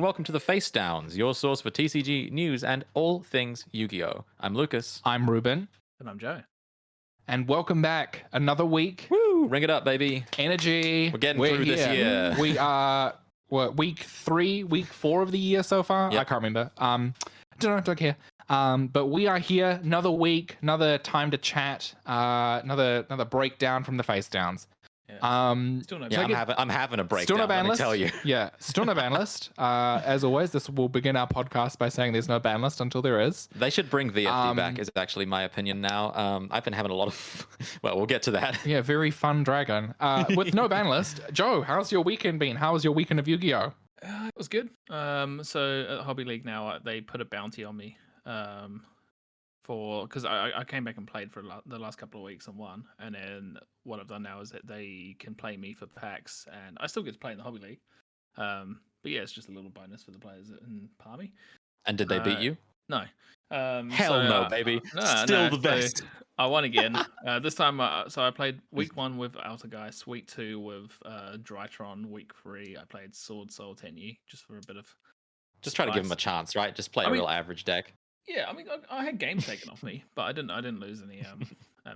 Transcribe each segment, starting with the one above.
welcome to the Face Downs, your source for TCG news and all things Yu-Gi-Oh! I'm Lucas. I'm Ruben. And I'm Joe. And welcome back. Another week. Woo! Ring it up, baby. Energy. We're getting through this year. We are week 3, week 4 of the year so far. Yep. I can't remember. Don't care. But we are here. Another week. Another time to chat. Another breakdown from the Face Downs. Yeah. Still no I'm having a breakdown. Still no ban let list. me tell you. Yeah, still no ban list. As always, this will begin our podcast by saying there's no ban list until there is. They should bring VFD back. Is actually my opinion now. I've been having a lot of. Well, we'll get to that. Yeah, very fun dragon. With no ban list, Joe, how's your weekend been? How was your weekend of Yu-Gi-Oh? It was good. So at Hobby League now, they put a bounty on me. Because I came back and played for the last couple of weeks and won, and then what I've done now is that they can play me for packs, and I still get to play in the Hobby League. But yeah, it's just a little bonus for the players in Palmy. And did they beat you? No. Hell no, baby. Still the best. So I won again. This time, so I played week 1 with Altergeist, week 2 with Drytron, week 3 I played Sword Soul Tenyi, just for a bit of. Just try to give them a chance, right? Just play a real average deck. Yeah, I mean, I had games taken off me, but I didn't lose any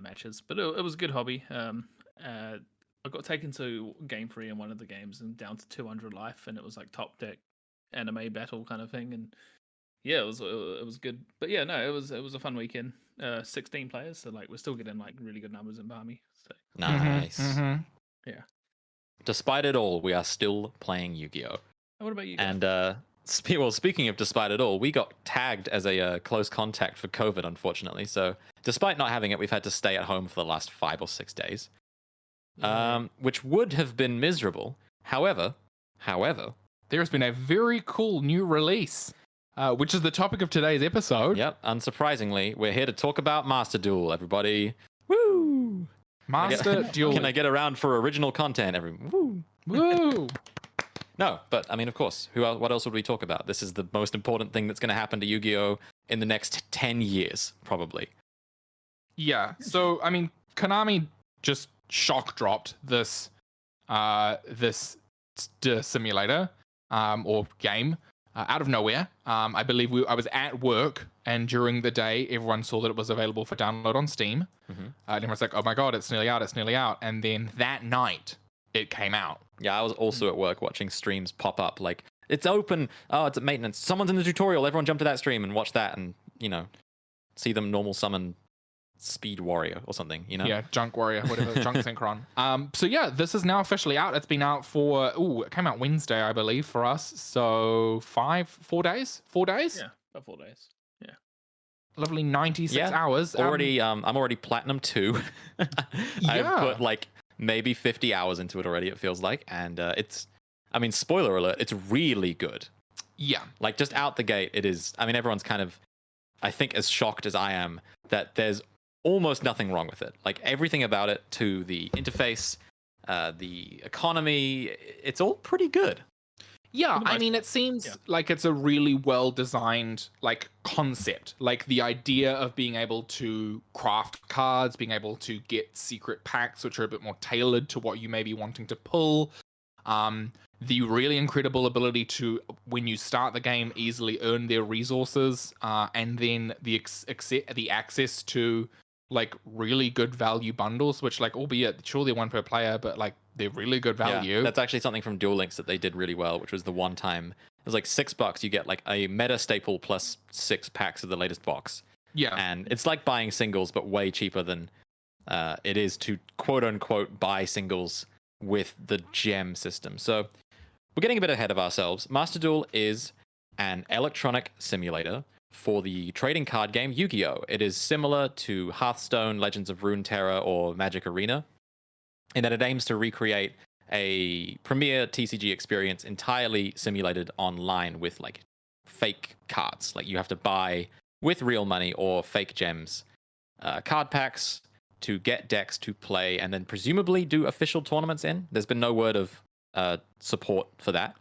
matches. But it was a good hobby. I got taken to game 3 in one of the games and down to 200 life, and it was like top deck anime battle kind of thing. And yeah, it was good. But yeah, no, it was a fun weekend. 16 players, so like we're still getting like really good numbers in Barmy. So Nice. Mm-hmm. Yeah. Despite it all, we are still playing Yu-Gi-Oh! And what about you guys? And well, speaking of despite it all, we got tagged as a close contact for COVID, unfortunately. So despite not having it, we've had to stay at home for the last 5 or 6 days, which would have been miserable. However, there's been a very cool new release, which is the topic of today's episode. Yep, unsurprisingly, we're here to talk about Master Duel, everybody. Woo! Master Duel. Can I get around for original content, everyone? Woo! Woo! No, but I mean, of course, what else would we talk about? This is the most important thing that's going to happen to Yu-Gi-Oh! In the next 10 years, probably. Yeah, so, I mean, Konami just shock dropped this simulator or game out of nowhere. I believe I was at work, and during the day, everyone saw that it was available for download on Steam. Mm-hmm. And everyone's like, oh my god, it's nearly out. And then that night, it came out. Yeah, I was also at work watching streams pop up like, it's open, oh, it's at maintenance, someone's in the tutorial, everyone jump to that stream and watch that and, see them normal summon Speed Warrior or something, Yeah, Junk Warrior, whatever, Junk Synchron. So yeah, this is now officially out. It's been out for, it came out Wednesday, I believe, for us. So 4 days? 4 days? Yeah, about 4 days. Yeah. Lovely 96 hours. I'm already Platinum 2. I've put like maybe 50 hours into it already, it feels like. And spoiler alert, it's really good. Yeah. Like, just out the gate, it is. I mean, everyone's kind of, I think, as shocked as I am that there's almost nothing wrong with it. Like, everything about it, to the interface, the economy, it's all pretty good. Yeah, I mean, it seems like it's a really well-designed, like, concept. Like, the idea of being able to craft cards, being able to get secret packs, which are a bit more tailored to what you may be wanting to pull. The really incredible ability to, when you start the game, easily earn their resources, and then the access to, like, really good value bundles, which, like, albeit, sure, they're 1 per player, but, like, they're really good value. Yeah, that's actually something from Duel Links that they did really well, which was the one time, it was like $6, you get, like, a meta staple plus 6 packs of the latest box. Yeah. And it's like buying singles, but way cheaper than it is to, quote-unquote, buy singles with the gem system. So we're getting a bit ahead of ourselves. Master Duel is an electronic simulator for the trading card game Yu-Gi-Oh! It is similar to Hearthstone, Legends of Runeterra, or Magic Arena, in that it aims to recreate a premier TCG experience entirely simulated online with, like, fake cards. Like, you have to buy with real money or fake gems card packs to get decks to play and then presumably do official tournaments in. There's been no word of support for that.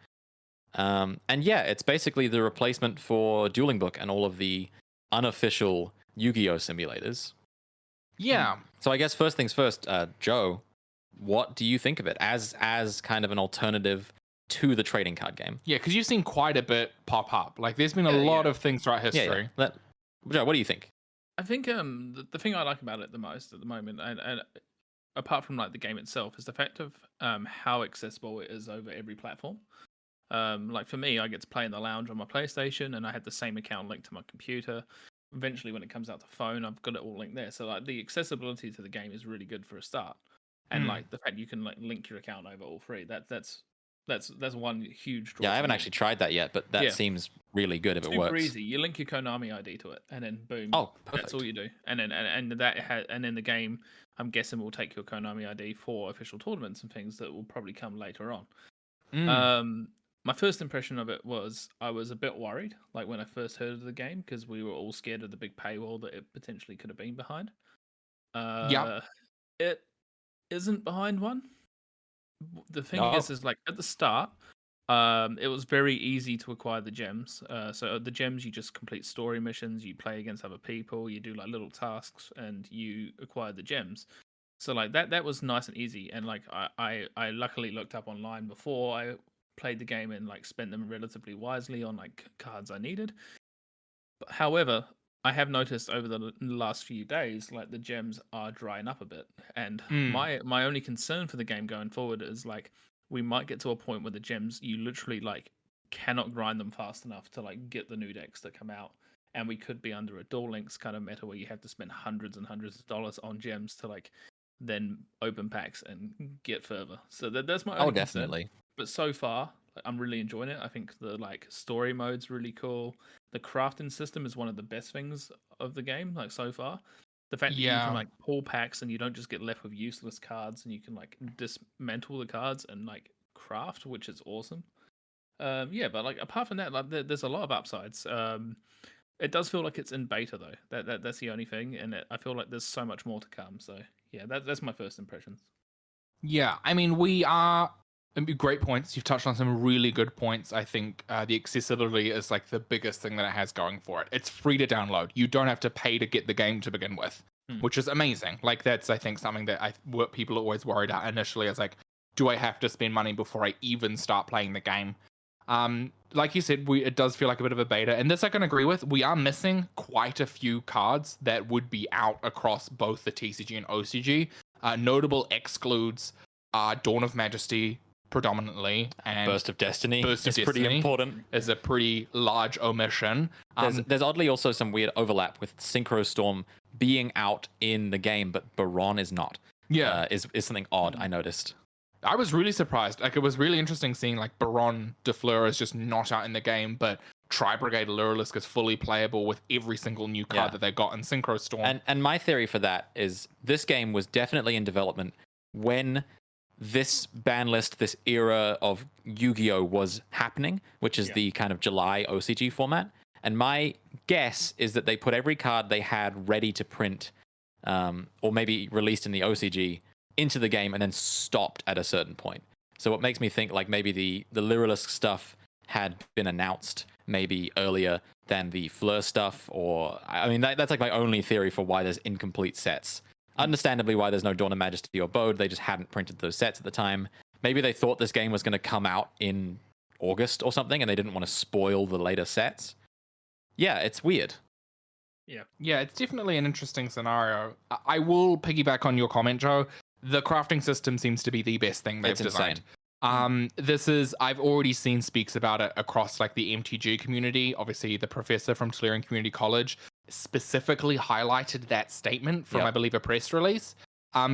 And yeah, it's basically the replacement for Dueling Book and all of the unofficial Yu-Gi-Oh! Simulators. Yeah. So I guess first things first, Joe, what do you think of it as kind of an alternative to the trading card game. Yeah, because you've seen quite a bit pop up. Like, there's been a lot of things throughout history. Joe, what do you think? I think the thing I like about it the most at the moment, and apart from like the game itself, is the fact of how accessible it is over every platform. Like for me, I get to play in the lounge on my PlayStation, and I had the same account linked to my computer. Eventually, when it comes out to phone, I've got it all linked there. So like the accessibility to the game is really good for a start, and like the fact you can like link your account over all three. That's one huge draw. Yeah, I haven't actually tried that yet, but that seems really good if it works. Super easy. You link your Konami ID to it, and then boom. Oh, perfect. That's all you do. And then the game, I'm guessing, will take your Konami ID for official tournaments and things that will probably come later on. My first impression of it was I was a bit worried, like when I first heard of the game, because we were all scared of the big paywall that it potentially could have been behind. It isn't behind one. The thing is like at the start, it was very easy to acquire the gems. So the gems, you just complete story missions, you play against other people, you do like little tasks, and you acquire the gems. So like that was nice and easy. And like I luckily looked up online before I played the game and like spent them relatively wisely on like cards I needed. But however, I have noticed over the last few days, like the gems are drying up a bit, and my only concern for the game going forward is like we might get to a point where the gems you literally like cannot grind them fast enough to like get the new decks that come out, and we could be under a Duel Links kind of meta where you have to spend hundreds and hundreds of dollars on gems to like then open packs and get further. So that's my only concern. Definitely. But so far, I'm really enjoying it. I think the like story mode's really cool. The crafting system is one of the best things of the game, like so far. The fact that you can like pull packs and you don't just get left with useless cards, and you can like dismantle the cards and like craft, which is awesome. But like apart from that, like there's a lot of upsides. It does feel like it's in beta though. That's the only thing, and I feel like there's so much more to come. So yeah, that's my first impressions. Yeah, I mean, we are great points. You've touched on some really good points. I think the accessibility is like the biggest thing that it has going for it. It's free to download. You don't have to pay to get the game to begin with, which is amazing. Like that's, I think, something that what people are always worried about initially is like, do I have to spend money before I even start playing the game? Like you said, it does feel like a bit of a beta, and this I can agree with. We are missing quite a few cards that would be out across both the TCG and OCG. Notable excludes Dawn of Majesty, predominantly, and Burst of Destiny is pretty important. Is a pretty large omission. There's oddly also some weird overlap with Synchro Storm being out in the game, but Baron is not. Yeah, is something odd I noticed. I was really surprised. Like, it was really interesting seeing like Baron de Fleur is just not out in the game, but Tri-Brigade Luralisk is fully playable with every single new card that they got in Synchro Storm. And my theory for that is this game was definitely in development when this ban list, this era of Yu-Gi-Oh! Was happening, which is the kind of July OCG format. And my guess is that they put every card they had ready to print, or maybe released in the OCG, into the game and then stopped at a certain point. So what makes me think like maybe the Luralisk stuff had been announced maybe earlier than the Fleur stuff, or I mean that's like my only theory for why there's incomplete sets. Understandably why there's no Dawn of Majesty or Bode, they just hadn't printed those sets at the time. Maybe they thought this game was going to come out in August or something and they didn't want to spoil the later sets. Yeah, it's weird. Yeah, it's definitely an interesting scenario. I will piggyback on your comment, Joe. The crafting system seems to be the best thing they've designed. I've already seen speaks about it across like the MTG community. Obviously, the professor from Tulare Community College specifically highlighted that statement from, I believe, a press release.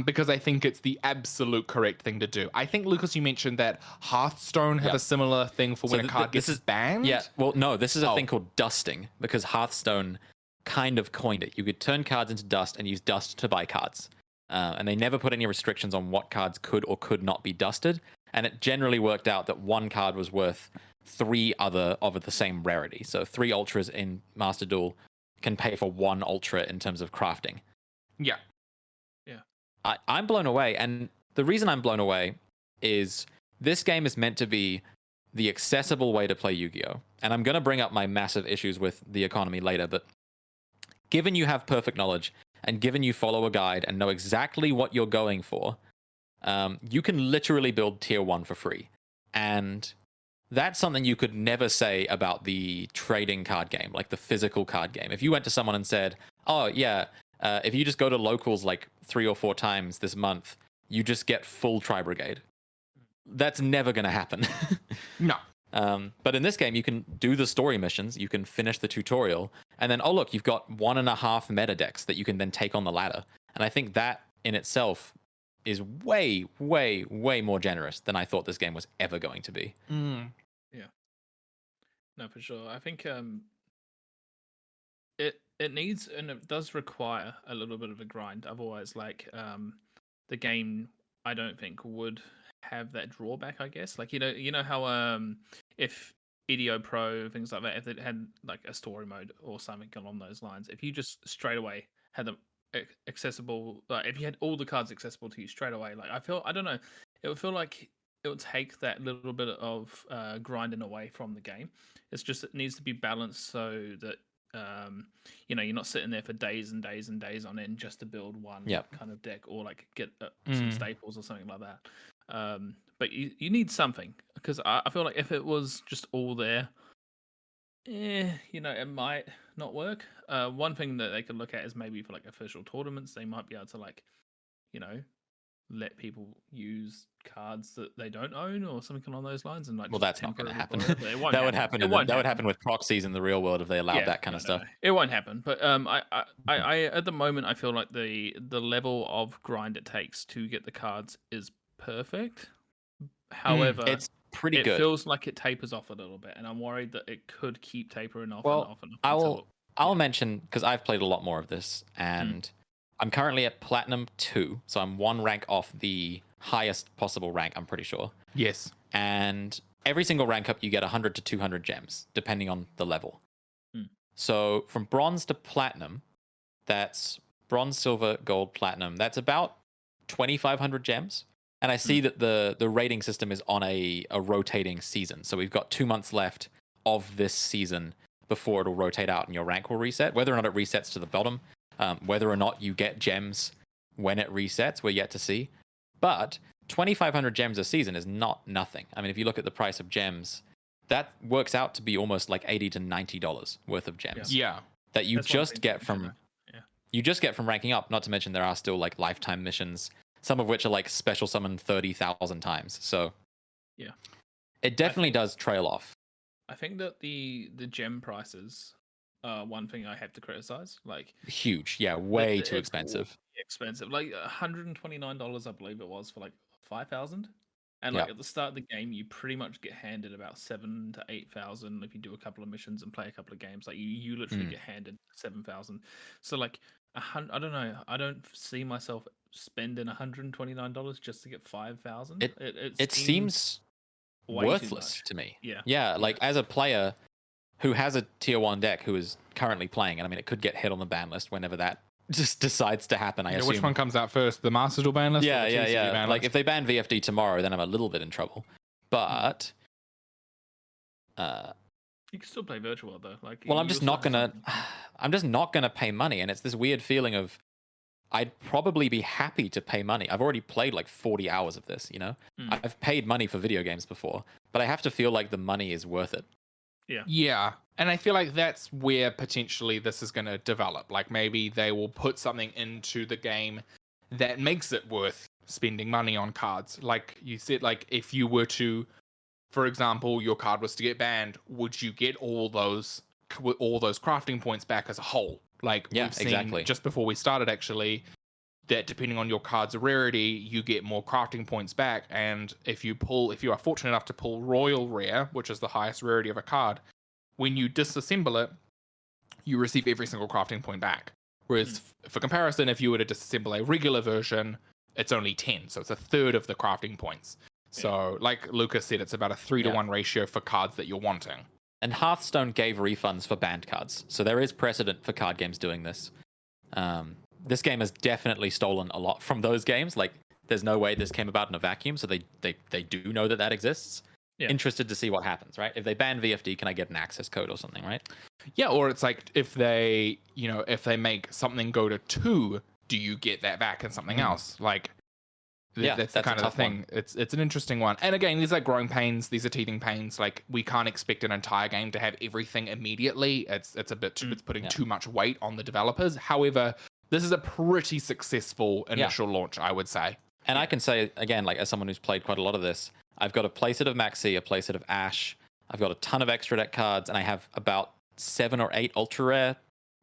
Because I think it's the absolute correct thing to do. I think, Lucas, you mentioned that Hearthstone have a similar thing for when a card gets banned. Yeah, well, no, this is a thing called dusting, because Hearthstone kind of coined it. You could turn cards into dust and use dust to buy cards. And they never put any restrictions on what cards could or could not be dusted. And it generally worked out that one card was worth 3 other of the same rarity. So 3 ultras in Master Duel can pay for 1 ultra in terms of crafting. Yeah. I'm blown away. And the reason I'm blown away is this game is meant to be the accessible way to play Yu-Gi-Oh! And I'm going to bring up my massive issues with the economy later, but given you have perfect knowledge, and given you follow a guide and know exactly what you're going for, you can literally build tier 1 for free. And That's something you could never say about the trading card game, like the physical card game. If you went to someone and said, "Oh yeah, if you just go to locals like 3 or 4 times this month, you just get full Tri Brigade," that's never going to happen. No. But in this game, you can do the story missions, you can finish the tutorial, and then, oh look, you've got 1.5 meta decks that you can then take on the ladder. And I think that in itself is way, way, way more generous than I thought this game was ever going to be. Yeah. No, for sure. I think it needs, and it does require a little bit of a grind. Otherwise, like the game, I don't think would have that drawback. I guess, like you know how if EDO Pro, things like that, if it had like a story mode or something along those lines, if you just straight away had them accessible, like if you had all the cards accessible to you straight away, like I don't know, it would feel like it would take that little bit of grinding away from the game. It's just, it needs to be balanced so that you're not sitting there for days and days and days on end just to build one kind of deck, or like get some staples or something like that. But you need something, because I feel like if it was just all there, it might not work. One thing that they could look at is maybe for like official tournaments, they might be able to like, let people use cards that they don't own or something along those lines, and like, well, that's not going to happen. That would happen. That would happen with proxies in the real world if they allowed that kind of stuff. It won't happen. But I at the moment I feel like the level of grind it takes to get the cards is perfect. However, it's pretty good. It feels like it tapers off a little bit, and I'm worried that it could keep tapering off and off and off. I'll mention, because I've played a lot more of this, and I'm currently at Platinum 2, so I'm 1 rank off the highest possible rank, I'm pretty sure. Yes. And every single rank up, you get 100 to 200 gems, depending on the level. So from bronze to platinum, that's bronze, silver, gold, platinum. That's about 2,500 gems. And I see that the rating system is on a rotating season. So we've got 2 months left of this season before it'll rotate out and your rank will reset. Whether or not it resets to the bottom, whether or not you get gems when it resets, we're yet to see. But 2,500 gems a season is not nothing. I mean, if you look at the price of gems, that works out to be almost like $80 to $90 worth of gems. Yeah. That you just get from ranking up. Not to mention there are still like lifetime missions, some of which are like special summon 30,000 times. So yeah, it definitely does trail off. I think that the gem prices are one thing I have to criticize. Like, huge, yeah, way too expensive. Expensive, like $129, I believe it was, for like 5,000. And like at the start of the game, you pretty much get handed about 7,000 to 8,000 if you do a couple of missions and play a couple of games. Like you literally get handed 7,000. So like I don't know. I don't see myself spending $129 just to get 5,000. It seems worthless to me. Yeah. Like as a player who has a tier 1 deck who is currently playing, and I mean, it could get hit on the ban list whenever that just decides to happen. I assume. Which one comes out first, the Master Duel ban list? Yeah. Like if they ban VFD tomorrow, then I'm a little bit in trouble. But you can still play virtual though. Like, well, I'm just not gonna pay money, and it's this weird feeling of I'd probably be happy to pay money. I've already played like 40 hours of this. I've paid money for video games before, but I have to feel like the money is worth it. Yeah. And I feel like that's where potentially this is going to develop. Like maybe they will put something into the game that makes it worth spending money on cards. Like you said, like if you were to, for example, your card was to get banned, would you get all those crafting points back as a whole? Like we've seen exactly. Just before we started, actually, that depending on your card's rarity, you get more crafting points back. And if you are fortunate enough to pull Royal Rare, which is the highest rarity of a card, when you disassemble it, you receive every single crafting point back. Whereas, for comparison, if you were to disassemble a regular version, it's only 10. So it's a third of the crafting points. So, like Lucas said, it's about a 3-to-1 ratio for cards that you're wanting. And Hearthstone gave refunds for banned cards. So there is precedent for card games doing this. This game has definitely stolen a lot from those games. Like, there's no way this came about in a vacuum. So they do know that exists. Yeah. Interested to see what happens, right? If they ban VFD, can I get an access code or something, right? Yeah, or it's like if they make something go to 2, do you get that back in something else? Like, That's the a kind of tough thing. one. It's an interesting one. And again, these are growing pains. These are teething pains. Like, we can't expect an entire game to have everything immediately. It's a bit it's putting too much weight on the developers. However, this is a pretty successful initial launch, I would say. And I can say again, like as someone who's played quite a lot of this, I've got a playset of Maxi, a playset of Ash. I've got a ton of extra deck cards, and I have about 7 or 8 ultra rare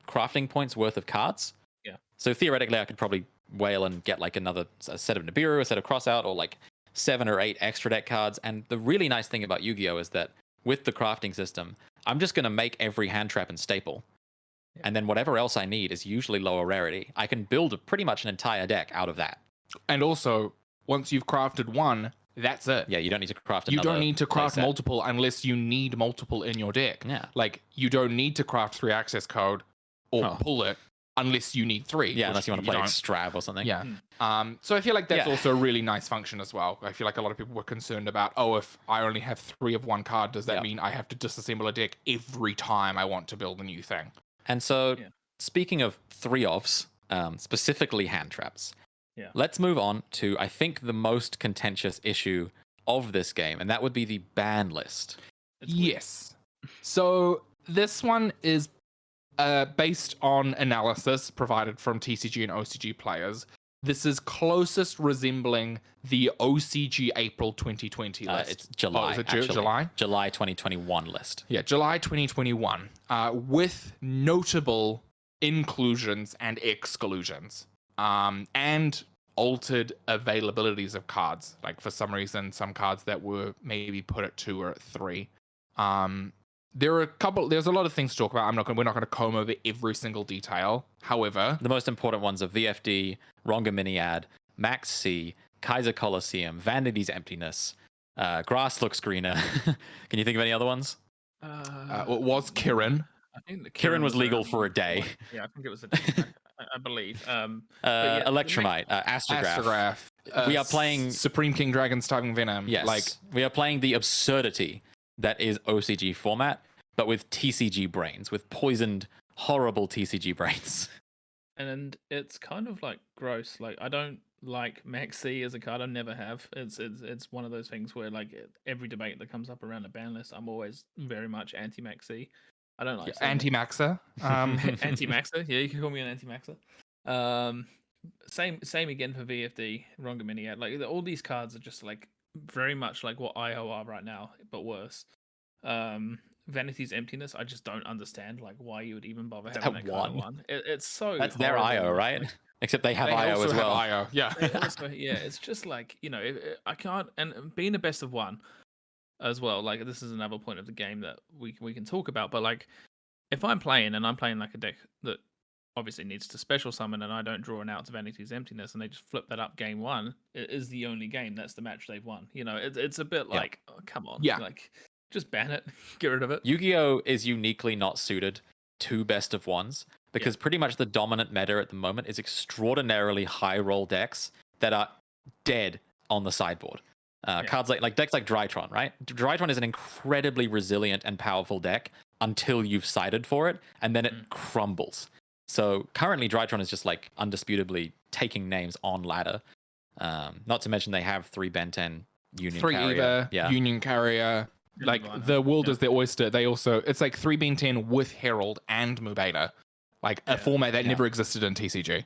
crafting points worth of cards. Yeah. So theoretically, I could probably whale and get like a set of Nibiru, a set of Crossout, or like 7 or 8 extra deck cards. And the really nice thing about Yu-Gi-Oh is that with the crafting system, I'm just going to make every hand trap and staple. Yeah. And then whatever else I need is usually lower rarity. I can build pretty much an entire deck out of that. And also, once you've crafted one, that's it. Yeah, you don't need to craft another. You don't need to craft playset. multiple unless you need multiple in your deck. Yeah. Like, you don't need to craft 3 access code or pull it unless you need 3. Yeah, unless you want to play Strab or something. Yeah. So I feel like that's also a really nice function as well. I feel like a lot of people were concerned about, if I only have 3 of one card, does that mean I have to disassemble a deck every time I want to build a new thing? And so, speaking of 3-ofs, specifically hand traps, let's move on to, I think, the most contentious issue of this game, and that would be the ban list. Yes. So this one is based on analysis provided from TCG and OCG players. This is closest resembling the OCG April 2020 list. It's July, is it actually. July? July 2021 list. Yeah, July 2021, with notable inclusions and exclusions, and altered availabilities of cards. Like, for some reason, some cards that were maybe put at 2 or at 3. There's a lot of things to talk about. We're not going to comb over every single detail. However, the most important ones are VFD, Ronga Miniad, Max C, Kaiser Colosseum, Vanity's Emptiness, Grass Looks Greener. Can you think of any other ones? It was Kirin. I think Kirin was legal for a day. Yeah, I think it was a day, I believe. Electromite, Astrograph. We are playing Supreme King Dragon's Typing Venom. Yes, we are playing the absurdity that is OCG format, but with TCG brains, with poisoned, horrible TCG brains. And it's kind of like gross. Like, I don't like Maxi as a card. I never have. It's one of those things where, like, every debate that comes up around a ban list, I'm always very much anti-Maxi. I don't like anti-maxer. Anti-maxer. Yeah, you can call me an anti-maxer. Same again for VFD, Ronga Miniad. Like, all these cards are just like very much like what IO are right now, but worse. Vanity's Emptiness, I just don't understand like why you would even bother having that kind of one. It's so that's their IO, right? Like, except they have IO as well. IO. Yeah. It's just like, I can't, and being a best of one as well, like, this is another point of the game that we can talk about, but like, if I'm playing like a deck that obviously needs to special summon and I don't draw an out to Vanity's Emptiness and they just flip that up game 1, it is the only game, that's the match they've won. It's a bit like, oh, come on. Yeah. Like, just ban it, get rid of it. Yu-Gi-Oh is uniquely not suited to best of ones because pretty much the dominant meta at the moment is extraordinarily high roll decks that are dead on the sideboard. Cards like decks like Drytron, right? Drytron is an incredibly resilient and powerful deck until you've sided for it, and then it crumbles. So currently Drytron is just like undisputably taking names on ladder. Not to mention they have 3 Ben 10 Union 3 Carrier. Eva, Union Carrier. Like, the world is their oyster. They also, it's like 3 Ben 10 with Herald and Mubeta. Like, a format that never existed in TCG.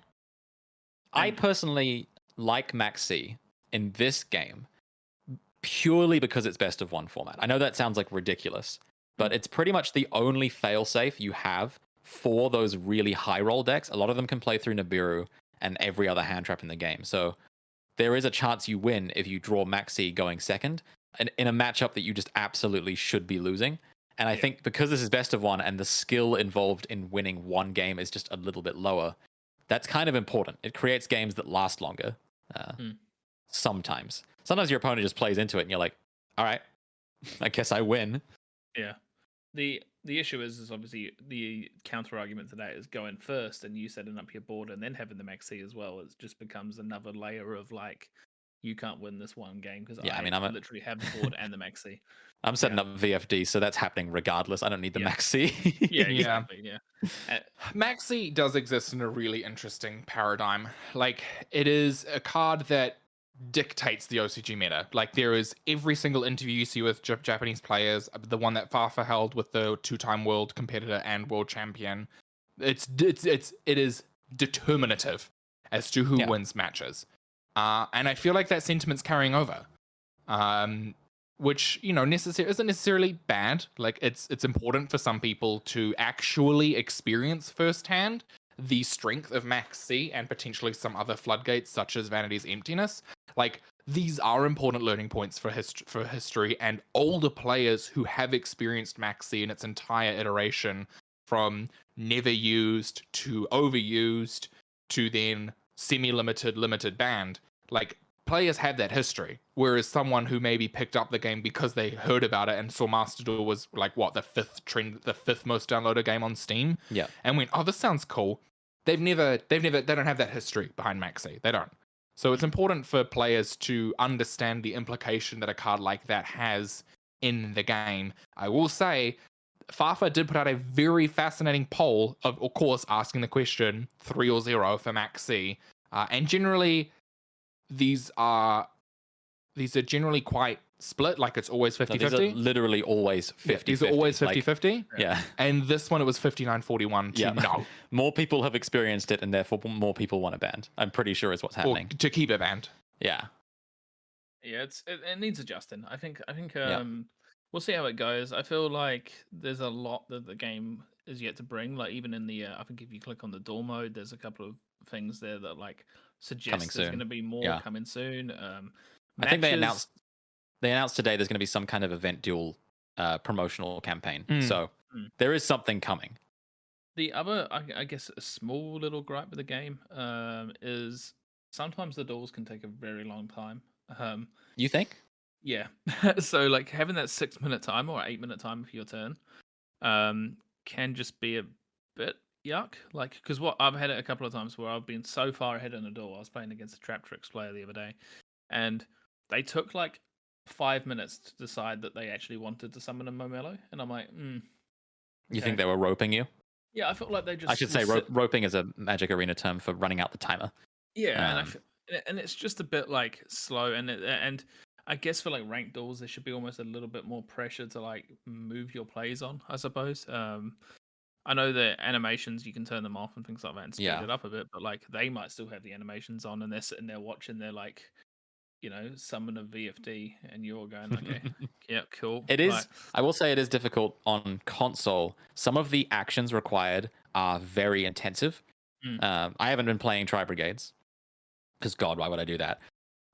I personally like Max C in this game purely because it's best of one format. I know that sounds like ridiculous, but it's pretty much the only failsafe you have for those really high roll decks. A lot of them can play through Nibiru and every other hand trap in the game. So there is a chance you win if you draw Maxi going second in a matchup that you just absolutely should be losing. And I think because this is best of one and the skill involved in winning one game is just a little bit lower, that's kind of important. It creates games that last longer. Sometimes your opponent just plays into it and you're like, all right, I guess I win. Yeah. The issue is obviously the counter argument to that is going first and you setting up your board and then having the Maxi as well. It just becomes another layer of like, you can't win this one game because I literally have the board and the Maxi. I'm setting up VFD, so that's happening regardless. I don't need the Maxi. Yeah, exactly. Yeah. Maxi does exist in a really interesting paradigm. Like, it is a card that dictates the OCG meta. Like there is every single interview you see with Japanese players, the one that Fafa held with the 2-time world competitor and world champion. It is determinative as to who wins matches. And I feel like that sentiment's carrying over. Which, you know, isn't necessarily bad. Like it's important for some people to actually experience firsthand the strength of Max C and potentially some other floodgates such as Vanity's Emptiness. Like these are important learning points for history, and older players who have experienced Max C in its entire iteration, from never used to overused to then semi-limited, limited banned. Like players have that history, whereas someone who maybe picked up the game because they heard about it and saw Master Duel was like the fifth most downloaded game on Steam, and went, oh, this sounds cool. They don't have that history behind Maxi. They don't. So it's important for players to understand the implication that a card like that has in the game. I will say, Fafa did put out a very fascinating poll of course, asking the question 3 or 0 for Maxi, and generally. These are generally quite split, like it's always 50-50. These are literally always 50-50. Yeah, these are always 50-50. Yeah. And this one, it was 59-41 to no. More people have experienced it, and therefore more people want it banned. I'm pretty sure is what's happening. Or to keep it banned. Yeah. Yeah, it needs adjusting. I think we'll see how it goes. I feel like there's a lot that the game is yet to bring. Like even in the I think if you click on the door mode, there's a couple of things there that like suggest there's going to be more coming soon. I think they announced today there's going to be some kind of event duel promotional campaign. So there is something coming. The other, I guess, a small little gripe with the game is sometimes the duels can take a very long time. You think? Yeah. So like having that 6-minute time or 8-minute time for your turn can just be a bit yuck. Like, because I've had it a couple of times where I've been so far ahead in a duel. I was playing against a Trap Tricks player the other day, and they took like 5 minutes to decide that they actually wanted to summon a Momelo, and I'm like, You think they were roping you? Yeah, I felt like they just. I should say roping is a Magic Arena term for running out the timer. Yeah, and it's just a bit like slow, and I guess for like ranked duels, there should be almost a little bit more pressure to like move your plays on, I suppose. I know the animations, you can turn them off and things like that and speed it up a bit, but like they might still have the animations on and they're sitting there watching their like, you know, summon a VFD and you're going, okay, yeah, cool. It is, I will say it is difficult on console. Some of the actions required are very intensive. I haven't been playing Tri-Brigades because God, why would I do that?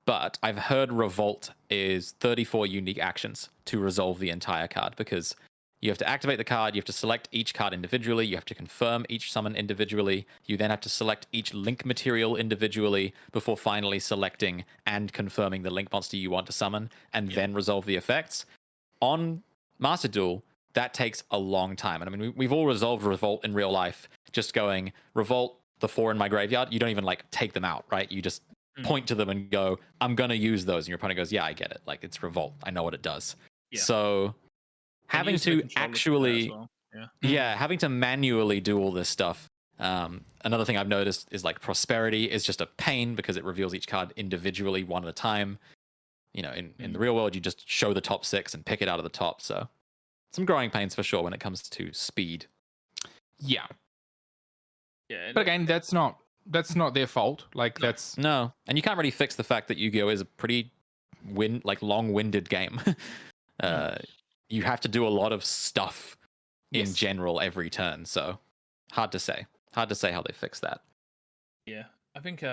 But I've heard Revolt is 34 unique actions to resolve the entire card, because you have to activate the card, you have to select each card individually, you have to confirm each summon individually, you then have to select each link material individually before finally selecting and confirming the link monster you want to summon, and then resolve the effects. On Master Duel, that takes a long time. And I mean, we've all resolved Revolt in real life, just going, Revolt, the 4 in my graveyard, you don't even like take them out, right? You just point to them and go, I'm going to use those. And your opponent goes, yeah, I get it. Like, it's Revolt. I know what it does. Yeah. So having to actually, having to manually do all this stuff. Another thing I've noticed is like Prosperity is just a pain because it reveals each card individually one at a time. You know, in the real world, you just show the top 6 and pick it out of the top. So some growing pains for sure when it comes to speed. Yeah. Yeah. But again, that's not their fault. Like that's no, and you can't really fix the fact that Yu-Gi-Oh is a pretty long-winded game. You have to do a lot of stuff in general every turn, so hard to say how they fix that. Yeah, I think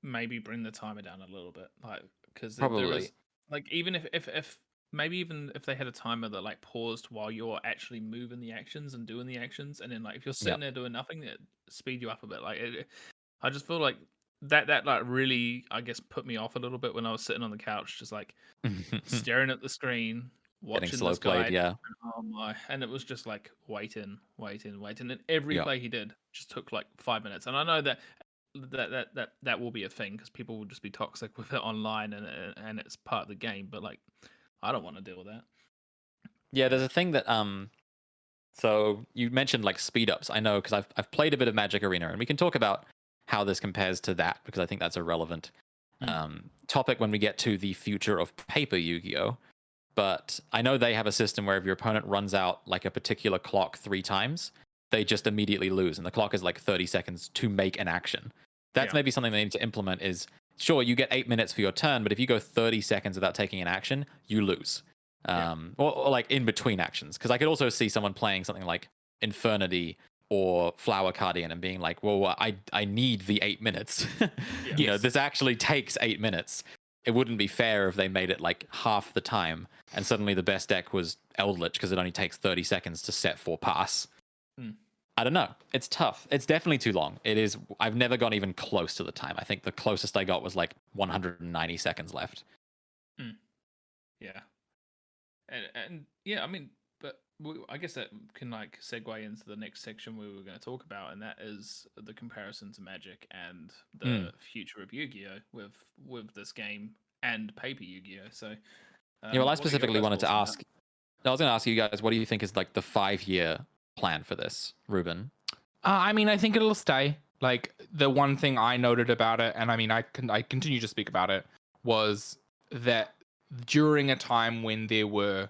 maybe bring the timer down a little bit, like, because probably like even if maybe even if they had a timer that like paused while you're actually moving the actions and doing the actions, and then like if you're sitting there doing nothing, it speed you up a bit. Like I just feel like that like really, I guess, put me off a little bit when I was sitting on the couch, just like staring at the screen, watching slow this guy. played, yeah. Oh my! And it was just like waiting, and every play he did just took like 5 minutes. And I know that will be a thing because people will just be toxic with it online, and it's part of the game. But like, I don't want to deal with that. Yeah, there's a thing that so you mentioned like speed ups. I know because I've played a bit of Magic Arena, and we can talk about how this compares to that because I think that's irrelevant. topic when we get to the future of paper Yu-Gi-Oh. But I know they have a system where if your opponent runs out like a particular clock 3 times, they just immediately lose, and the clock is like 30 seconds to make an action. That's maybe something they need to implement. Is sure, you get 8 minutes for your turn, but if you go 30 seconds without taking an action, you lose. Or like in between actions, because I could also see someone playing something like Infernity or Flower Cardian and being like, well, I need the 8 minutes. You know, this actually takes 8 minutes. It wouldn't be fair if they made it like half the time and suddenly the best deck was Eldritch because it only takes 30 seconds to set 4 pass. I don't know. It's tough. It's definitely too long. It is. I've never gone even close to the time. I think the closest I got was like 190 seconds left. Yeah. And yeah, I mean, but I guess that can like segue into the next section we were going to talk about, and that is the comparison to Magic and the future of Yu-Gi-Oh with this game and paper Yu-Gi-Oh. So, yeah, well, I specifically wanted to ask. I was going to ask you guys, what do you think is like the 5-year plan for this, Ruben? I mean, I think it'll stay. Like the one thing I noted about it, and I mean, I continue to speak about it, was that during a time when there were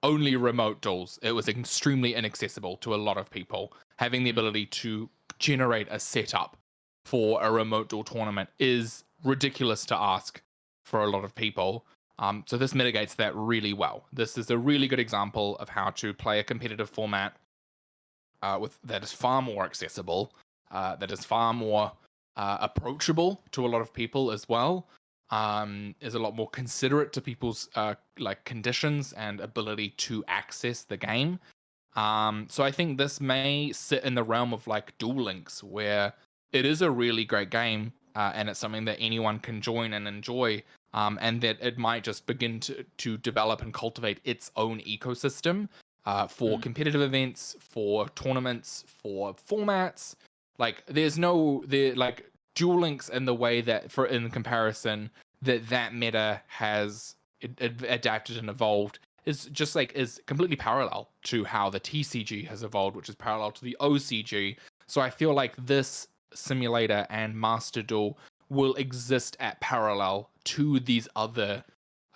only remote duels, it was extremely inaccessible to a lot of people. Having the ability to generate a setup for a remote duel tournament is ridiculous to ask for a lot of people. So this mitigates that really well. This is a really good example of how to play a competitive format that is far more accessible, that is far more approachable to a lot of people as well. Is a lot more considerate to people's like conditions and ability to access the game. So I think this may sit in the realm of like Duel Links, where it is a really great game and it's something that anyone can join and enjoy. And that it might just begin to develop and cultivate its own ecosystem for competitive events, for tournaments, for formats. Like there's like Duel Links in the way that in comparison that meta has adapted and evolved is just like is completely parallel to how the TCG has evolved, which is parallel to the OCG. So I feel like this simulator and Master Duel will exist at parallel to these other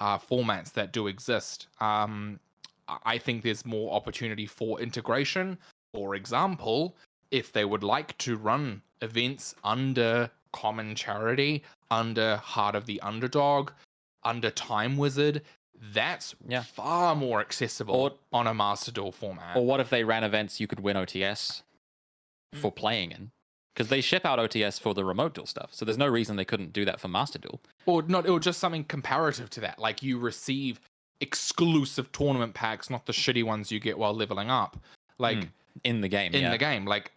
formats that do exist. I think there's more opportunity for integration. For example, if they would like to run events under Common Charity, under Heart of the Underdog, under Time Wizard, that's far more accessible on a Master Duel format. Or what if they ran events you could win OTS for playing in? Because they ship out OTS for the remote duel stuff, so there's no reason they couldn't do that for Master Duel. Or just something comparative to that, like you receive exclusive tournament packs, not the shitty ones you get while leveling up. Like in the game, the game, like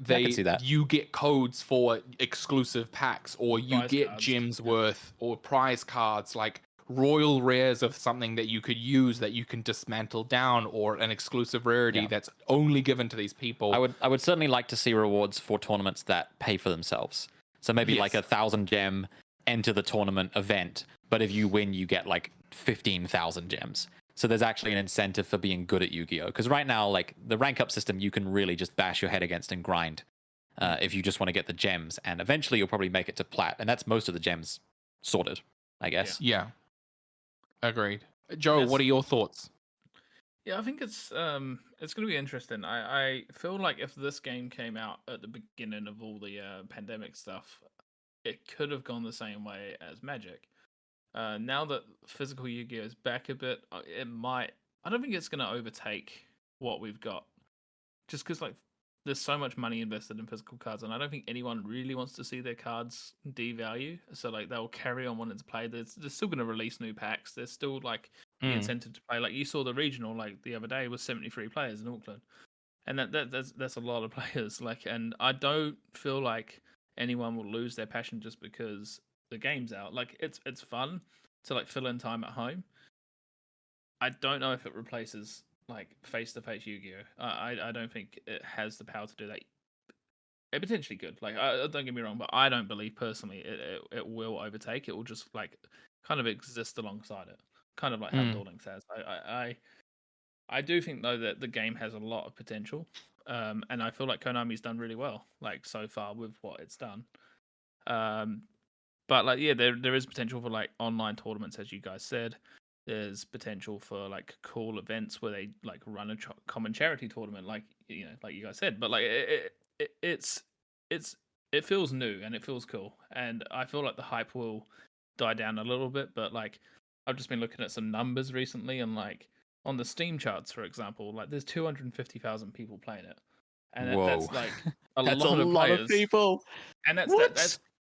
you get codes for exclusive packs, or you prize get cards. gems worth, or prize cards, like royal rares of something that you could use that you can dismantle down, or an exclusive rarity that's only given to these people. I would certainly like to see rewards for tournaments that pay for themselves. So maybe like 1,000 gem enter the tournament event, but if you win, you get like 15,000 gems. So there's actually an incentive for being good at Yu-Gi-Oh! Because right now, like the rank up system, you can really just bash your head against and grind if you just want to get the gems. And eventually you'll probably make it to plat. And that's most of the gems sorted, I guess. Yeah. Agreed. Joe, what are your thoughts? Yeah, I think it's going to be interesting. I feel like if this game came out at the beginning of all the pandemic stuff, it could have gone the same way as Magic. Now that physical Yu-Gi-Oh is back a bit, it might. I don't think it's going to overtake what we've got, just because like there's so much money invested in physical cards, and I don't think anyone really wants to see their cards devalue. So like they'll carry on wanting to play. They're still going to release new packs. There's still like the incentive to play. Like you saw the regional like the other day was 73 players in Auckland, and that's a lot of players. Like, and I don't feel like anyone will lose their passion just because the game's out. Like it's fun to like fill in time at home. I don't know if it replaces like face-to-face Yu-Gi-Oh. I don't think it has the power to do that. It potentially could. Like, don't get me wrong, but I don't believe personally it will overtake. It will just like kind of exist alongside it, kind of like how Duel Links has. I do think though that the game has a lot of potential, and I feel like Konami's done really well, like so far with what it's done. But like, yeah, there is potential for like online tournaments, as you guys said. There's potential for like cool events where they like run a common charity tournament, like like you guys said. But like, it's it feels new and it feels cool, and I feel like the hype will die down a little bit. But like, I've just been looking at some numbers recently, and like on the Steam charts, for example, like there's 250,000 people playing it, and Whoa. that's like a That's lot a of lot players. of people. And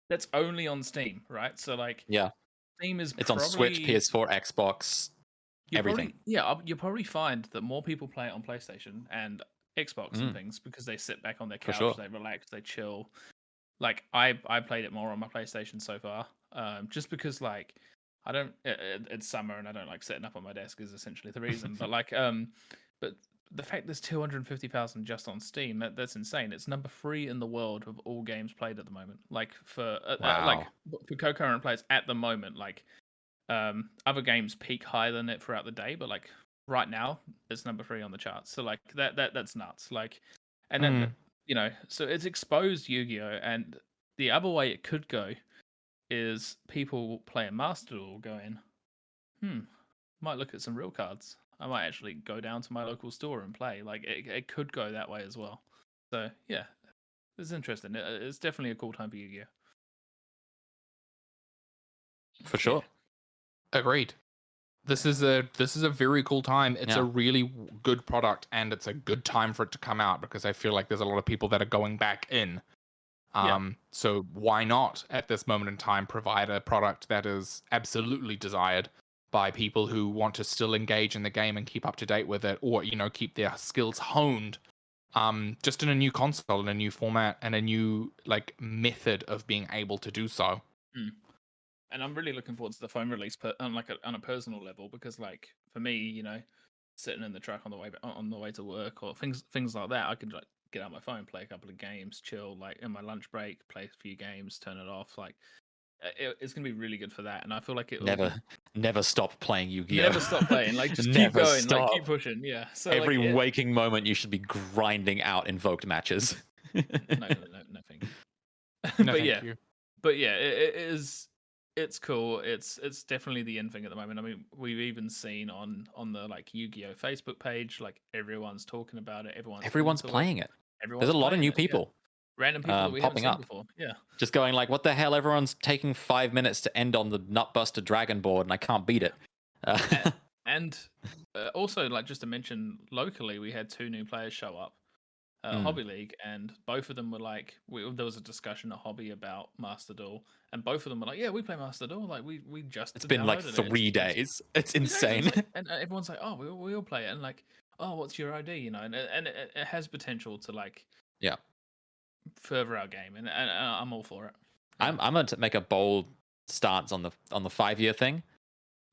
that's only on Steam, right? So like, yeah, Steam is it's on Switch, PS4, Xbox, everything. You'll probably find that more people play it on PlayStation and Xbox and things because they sit back on their couch, sure. they relax, they chill. Like I played it more on my PlayStation so far, just because like I don't. It's summer and I don't like sitting up on my desk is essentially the reason. But like but the fact there's 250,000 just on Steam, that's insane. It's number 3 in the world of all games played at the moment. Like for Wow. for concurrent players at the moment, like other games peak higher than it throughout the day, but like right now it's number 3 on the charts. So like that's nuts. Like, and then so it's exposed Yu-Gi-Oh, and the other way it could go is people playing Master Duel going, might look at some real cards. I might actually go down to my local store and play. Like it could go that way as well. So yeah, it's interesting. It's definitely a cool time for Yu-Gi-Oh. For sure. Agreed. This is a very cool time. It's a really good product, and it's a good time for it to come out because I feel like there's a lot of people that are going back in. So why not at this moment in time provide a product that is absolutely desired by people who want to still engage in the game and keep up to date with it, or keep their skills honed, just in a new console, in a new format, and a new like method of being able to do so. And I'm really looking forward to the phone release, on a personal level, because like for me, sitting in the truck on the way to work or things like that, I could like get out my phone, play a couple of games, chill, like in my lunch break, play a few games, turn it off. Like it's gonna be really good for that, and I feel like it never stop playing Yu-Gi-Oh. Never stop playing. Like just keep going, like keep pushing. Yeah. So every waking moment, you should be grinding out invoked matches. no, thank you. No, but yeah, it is. It's cool. It's definitely the in thing at the moment. I mean, we've even seen on the like Yu-Gi-Oh Facebook page, like everyone's talking about it. Everyone's playing it. There's a lot of new people. Random people that we haven't seen before. Yeah. Just going like, what the hell? Everyone's taking 5 minutes to end on the Nutbuster Dragon board, and I can't beat it. And also, like, just to mention, locally, we had 2 new players show up. Hobby League, and both of them were like, there was a discussion at Hobby about Master Duel, and both of them were like, yeah, we play Master Duel, like we just it's been like 3 days. It's insane. And everyone's like, oh, we all play it, and like, oh, what's your ID, and it has potential to like further our game, and I'm all for it. I'm going to make a bold stance on the 5-year thing.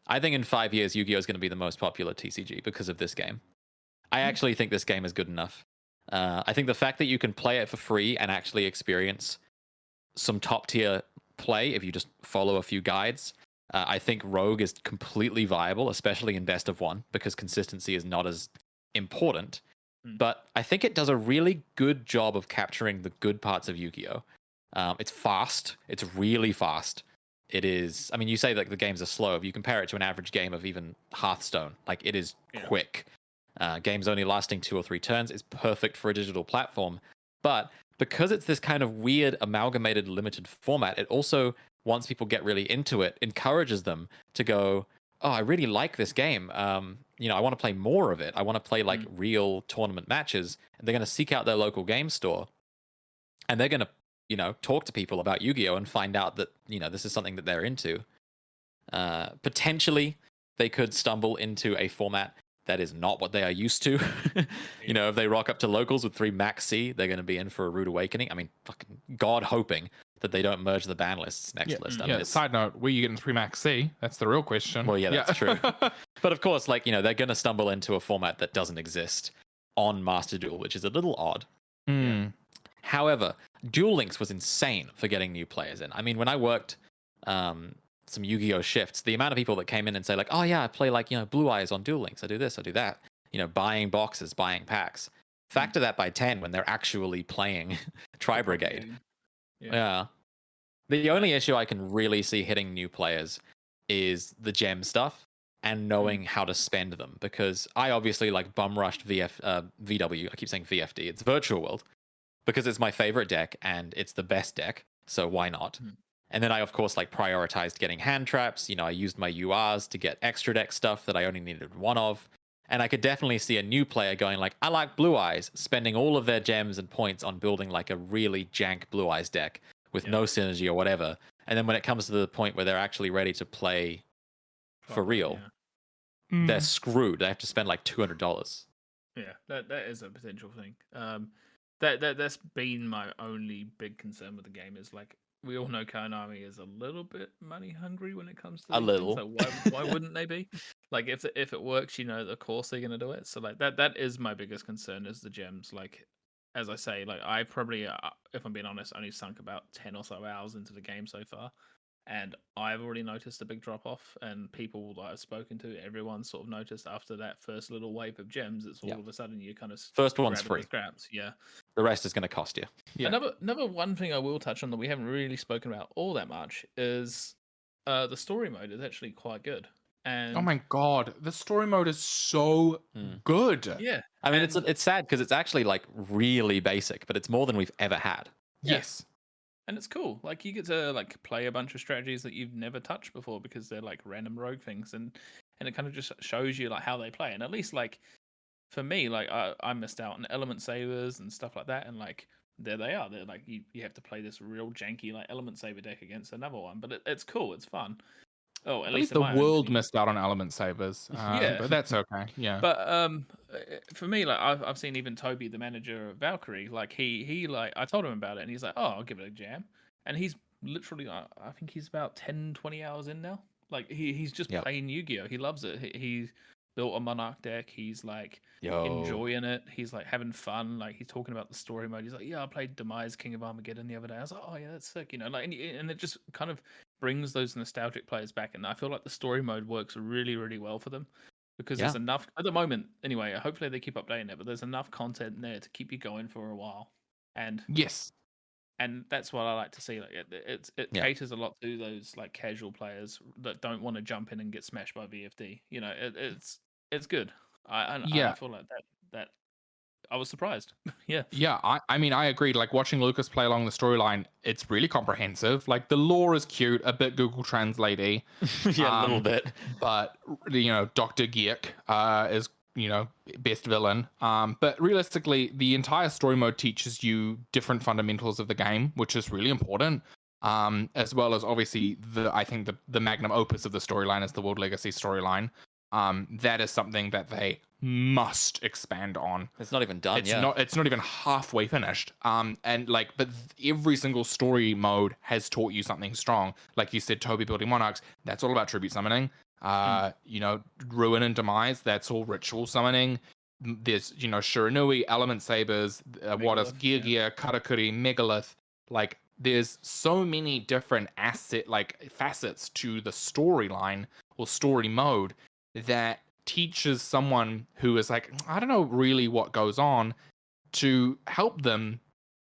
I think in 5 years Yu-Gi-Oh is going to be the most popular TCG because of this game. I actually think this game is good enough. I think the fact that you can play it for free and actually experience some top tier play if you just follow a few guides, I think Rogue is completely viable, especially in best of 1, because consistency is not as important. But I think it does a really good job of capturing the good parts of Yu-Gi-Oh. It's fast. It's really fast. It is. I mean, you say that the games are slow. If you compare it to an average game of even Hearthstone, like it is quick. Games only lasting 2 or 3 turns is perfect for a digital platform. But because it's this kind of weird amalgamated limited format, it also, once people get really into it, encourages them to go, oh, I really like this game. I want to play more of it. I want to play like real tournament matches. And they're going to seek out their local game store, and they're going to, talk to people about Yu-Gi-Oh and find out that, this is something that they're into. Potentially, they could stumble into a format that is not what they are used to. If they rock up to locals with 3 Max C, they're going to be in for a rude awakening. I mean, fucking God hoping that they don't merge the ban lists next list. I mean, side note, where are you getting 3 Max C? That's the real question. Well, yeah, that's true. But of course, like, they're going to stumble into a format that doesn't exist on Master Duel, which is a little odd. However, Duel Links was insane for getting new players in. I mean, when I worked some Yu-Gi-Oh shifts, the amount of people that came in and say like, oh yeah, I play like, Blue Eyes on Duel Links, I do this, I do that, buying boxes, buying packs. Factor that by 10 when they're actually playing Tri Brigade. Yeah. The only issue I can really see hitting new players is the gem stuff and knowing how to spend them, because I obviously like bum rushed VW. I keep saying VFD. It's Virtual World because it's my favorite deck and it's the best deck. So why not? And then I of course like prioritized getting hand traps. I used my URs to get extra deck stuff that I only needed one of. And I could definitely see a new player going like, I like Blue Eyes, spending all of their gems and points on building like a really jank Blue Eyes deck with no synergy or whatever. And then when it comes to the point where they're actually ready to play for real, they're screwed. They have to spend like $200. Yeah, that is a potential thing. That's been my only big concern with the game is like we all know Konami is a little bit money hungry when it comes to a little. So why wouldn't they be? Like if it works, of course they're gonna do it. So like that is my biggest concern is the gems. Like as I say, like I probably, if I'm being honest, only sunk about 10 or so hours into the game so far, and I've already noticed a big drop off. And people that I've spoken to, everyone sort of noticed after that first little wave of gems, it's all of a sudden you kind of first one's free. Scraps, yeah. The rest is going to cost you. Yeah. Another one thing I will touch on that we haven't really spoken about all that much is the story mode is actually quite good. And oh my god, the story mode is so good. Yeah, I mean, it's sad because it's actually like really basic, but it's more than we've ever had. Yes. And it's cool. Like you get to like play a bunch of strategies that you've never touched before because they're like random rogue things, and it kind of just shows you like how they play. And at least like for me, like I missed out on element savers and stuff like that, and like there they are. They're like you have to play this real janky like element saver deck against another one, but it's cool. It's fun. Oh, at least the world missed out on element savers. But that's okay. Yeah. But for me, like I've seen even Toby, the manager of Valkyrie, like he like I told him about it, and he's like, oh, I'll give it a jam, and he's literally I think he's about 10-20 hours in now. Like he's just playing Yu-Gi-Oh. He loves it. He's built a Monarch deck. He's like enjoying it. He's like having fun. Like he's talking about the story mode. He's like, yeah, I played Demise King of Armageddon the other day. I was like, oh yeah, that's sick. Like and it just kind of brings those nostalgic players back. And I feel like the story mode works really, really well for them because there's enough at the moment. Anyway, hopefully they keep updating it, but there's enough content there to keep you going for a while. And yes. And that's what I like to see. Like it caters a lot to those like casual players that don't want to jump in and get smashed by VFD. It's good. I feel like that I was surprised. Yeah. I mean, I agreed. Like watching Lucas play along the storyline, it's really comprehensive. Like the lore is cute, a bit Google Translate-y. A little bit. But Dr. Geek is best villain. But realistically, the entire story mode teaches you different fundamentals of the game, which is really important. As well as obviously I think the magnum opus of the storyline is the World Legacy storyline. That is something that they must expand on. It's not even done. It's not even halfway finished. But every single story mode has taught you something strong. Like you said, Toby building monarchs. That's all about tribute summoning. Ruin and Demise. That's all ritual summoning. There's Shiranui, element sabers. What is Gear, Karakuri, Megalith. Like there's so many different facets to the storyline or story mode that teaches someone who is like, I don't know really what goes on, to help them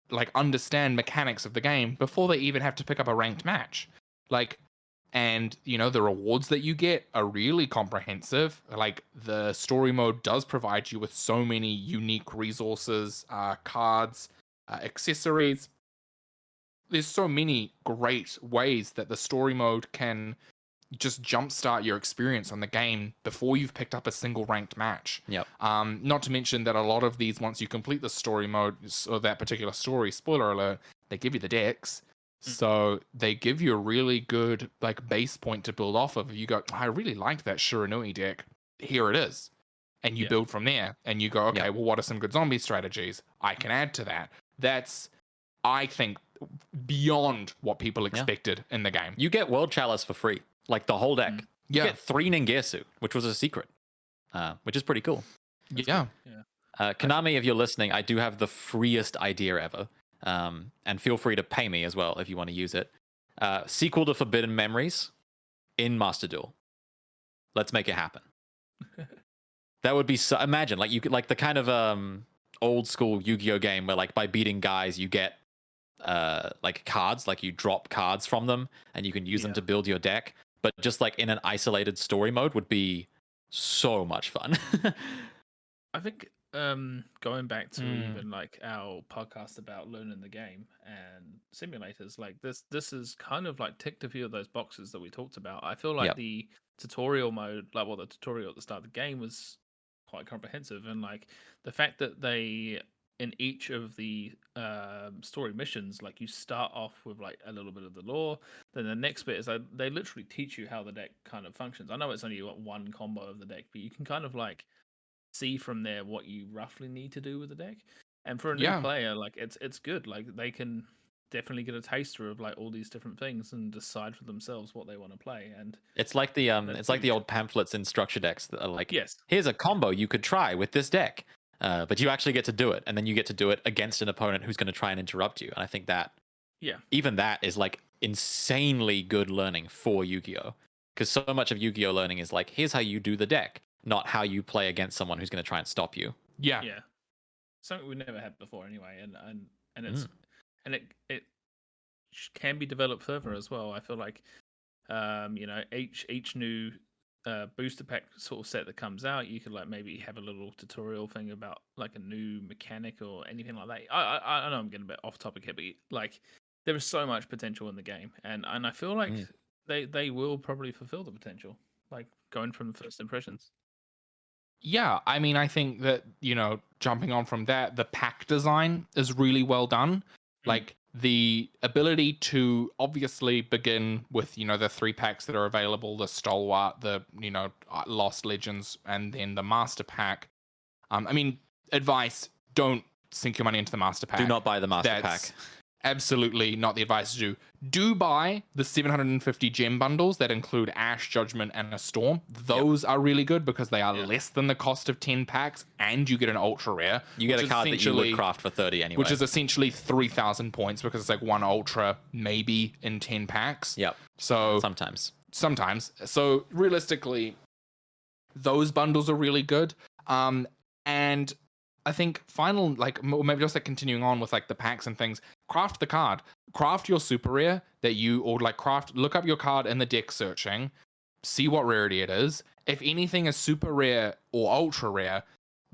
like understand mechanics of the game before they even have to pick up a ranked match. And the rewards that you get are really comprehensive. Like the story mode does provide you with so many unique resources, cards, accessories. There's so many great ways that the story mode can just jumpstart your experience on the game before you've picked up a single ranked match. Yep. Not to mention that a lot of these, once you complete the story mode or that particular story, spoiler alert, they give you the decks. So they give you a really good base point to build off of. You go, I really liked that Shiranui deck. Here it is. And you build from there. And you go, okay, well, what are some good zombie strategies? I can add to that. That's, I think, beyond what people expected in the game. You get World Chalice for free. Like the whole deck. You get 3 Ningetsu, which was a secret, which is pretty cool. Yeah. Konami, if you're listening, I do have the freest idea ever. And feel free to pay me as well if you want to use it. Sequel to Forbidden Memories in Master Duel. Let's make it happen. That would be so. Imagine, like you could, like the kind of old school Yu-Gi-Oh game where like by beating guys you get like cards, like you drop cards from them and you can use them Yeah. to build your deck. But just like in an isolated story mode would be so much fun. I think going back to Mm. even like our podcast about learning the game and simulators, like this is kind of like ticked a few of those boxes that we talked about. I feel like Yep. the tutorial mode, like the tutorial at the start of the game was quite comprehensive, and like the fact that they in each of the story missions, like you start off with like a little bit of the lore, then the next bit is like they literally teach you how the deck kind of functions. I know it's only one combo of the deck, but you can kind of like see from there what you roughly need to do with the deck. And for a new Yeah. player, like it's good. Like they can definitely get a taster of like all these different things and decide for themselves what they want to play. And It's like the That's it's like the huge. old pamphlets in structure decks that are like, yes, here's a combo you could try with this deck. But you actually get to do it, and then you get to do it against an opponent who's going to try and interrupt you. And I think that yeah, even that is like insanely good learning for Yu-Gi-Oh! Because so much of Yu-Gi-Oh! Learning is like, here's how you do the deck, not how you play against someone who's going to try and stop you. Yeah. yeah. Something we never had before anyway, and it's and it can be developed further as well. I feel like each new booster pack sort of set that comes out, you could like maybe have a little tutorial thing about like a new mechanic or anything like that. I know I'm getting a bit off topic here, but like there is so much potential in the game, and I feel like they will probably fulfill the potential, like going from first impressions. Yeah, I mean, I think that, jumping on from that, the pack design is really well done. Like the ability to obviously begin with, the 3 packs that are available, the Stalwart, the, Lost Legends, and then the Master Pack. I mean, advice, don't sink your money into the Master Pack. Do not buy the Master That's Pack. absolutely not the advice to do. Do buy the 750 gem bundles that include Ash, Judgment, and a Storm. Those are really good because they are less than the cost of 10 packs, and you get an ultra rare. You get a card that you would craft for 30 anyway. Which is essentially 3,000 points because it's like one ultra maybe in 10 packs. Yep. So Sometimes. So realistically, those bundles are really good. And I think maybe just like continuing on with like the packs and things, craft the card. Craft your super rare look up your card in the deck searching, see what rarity it is. If anything is super rare or ultra rare,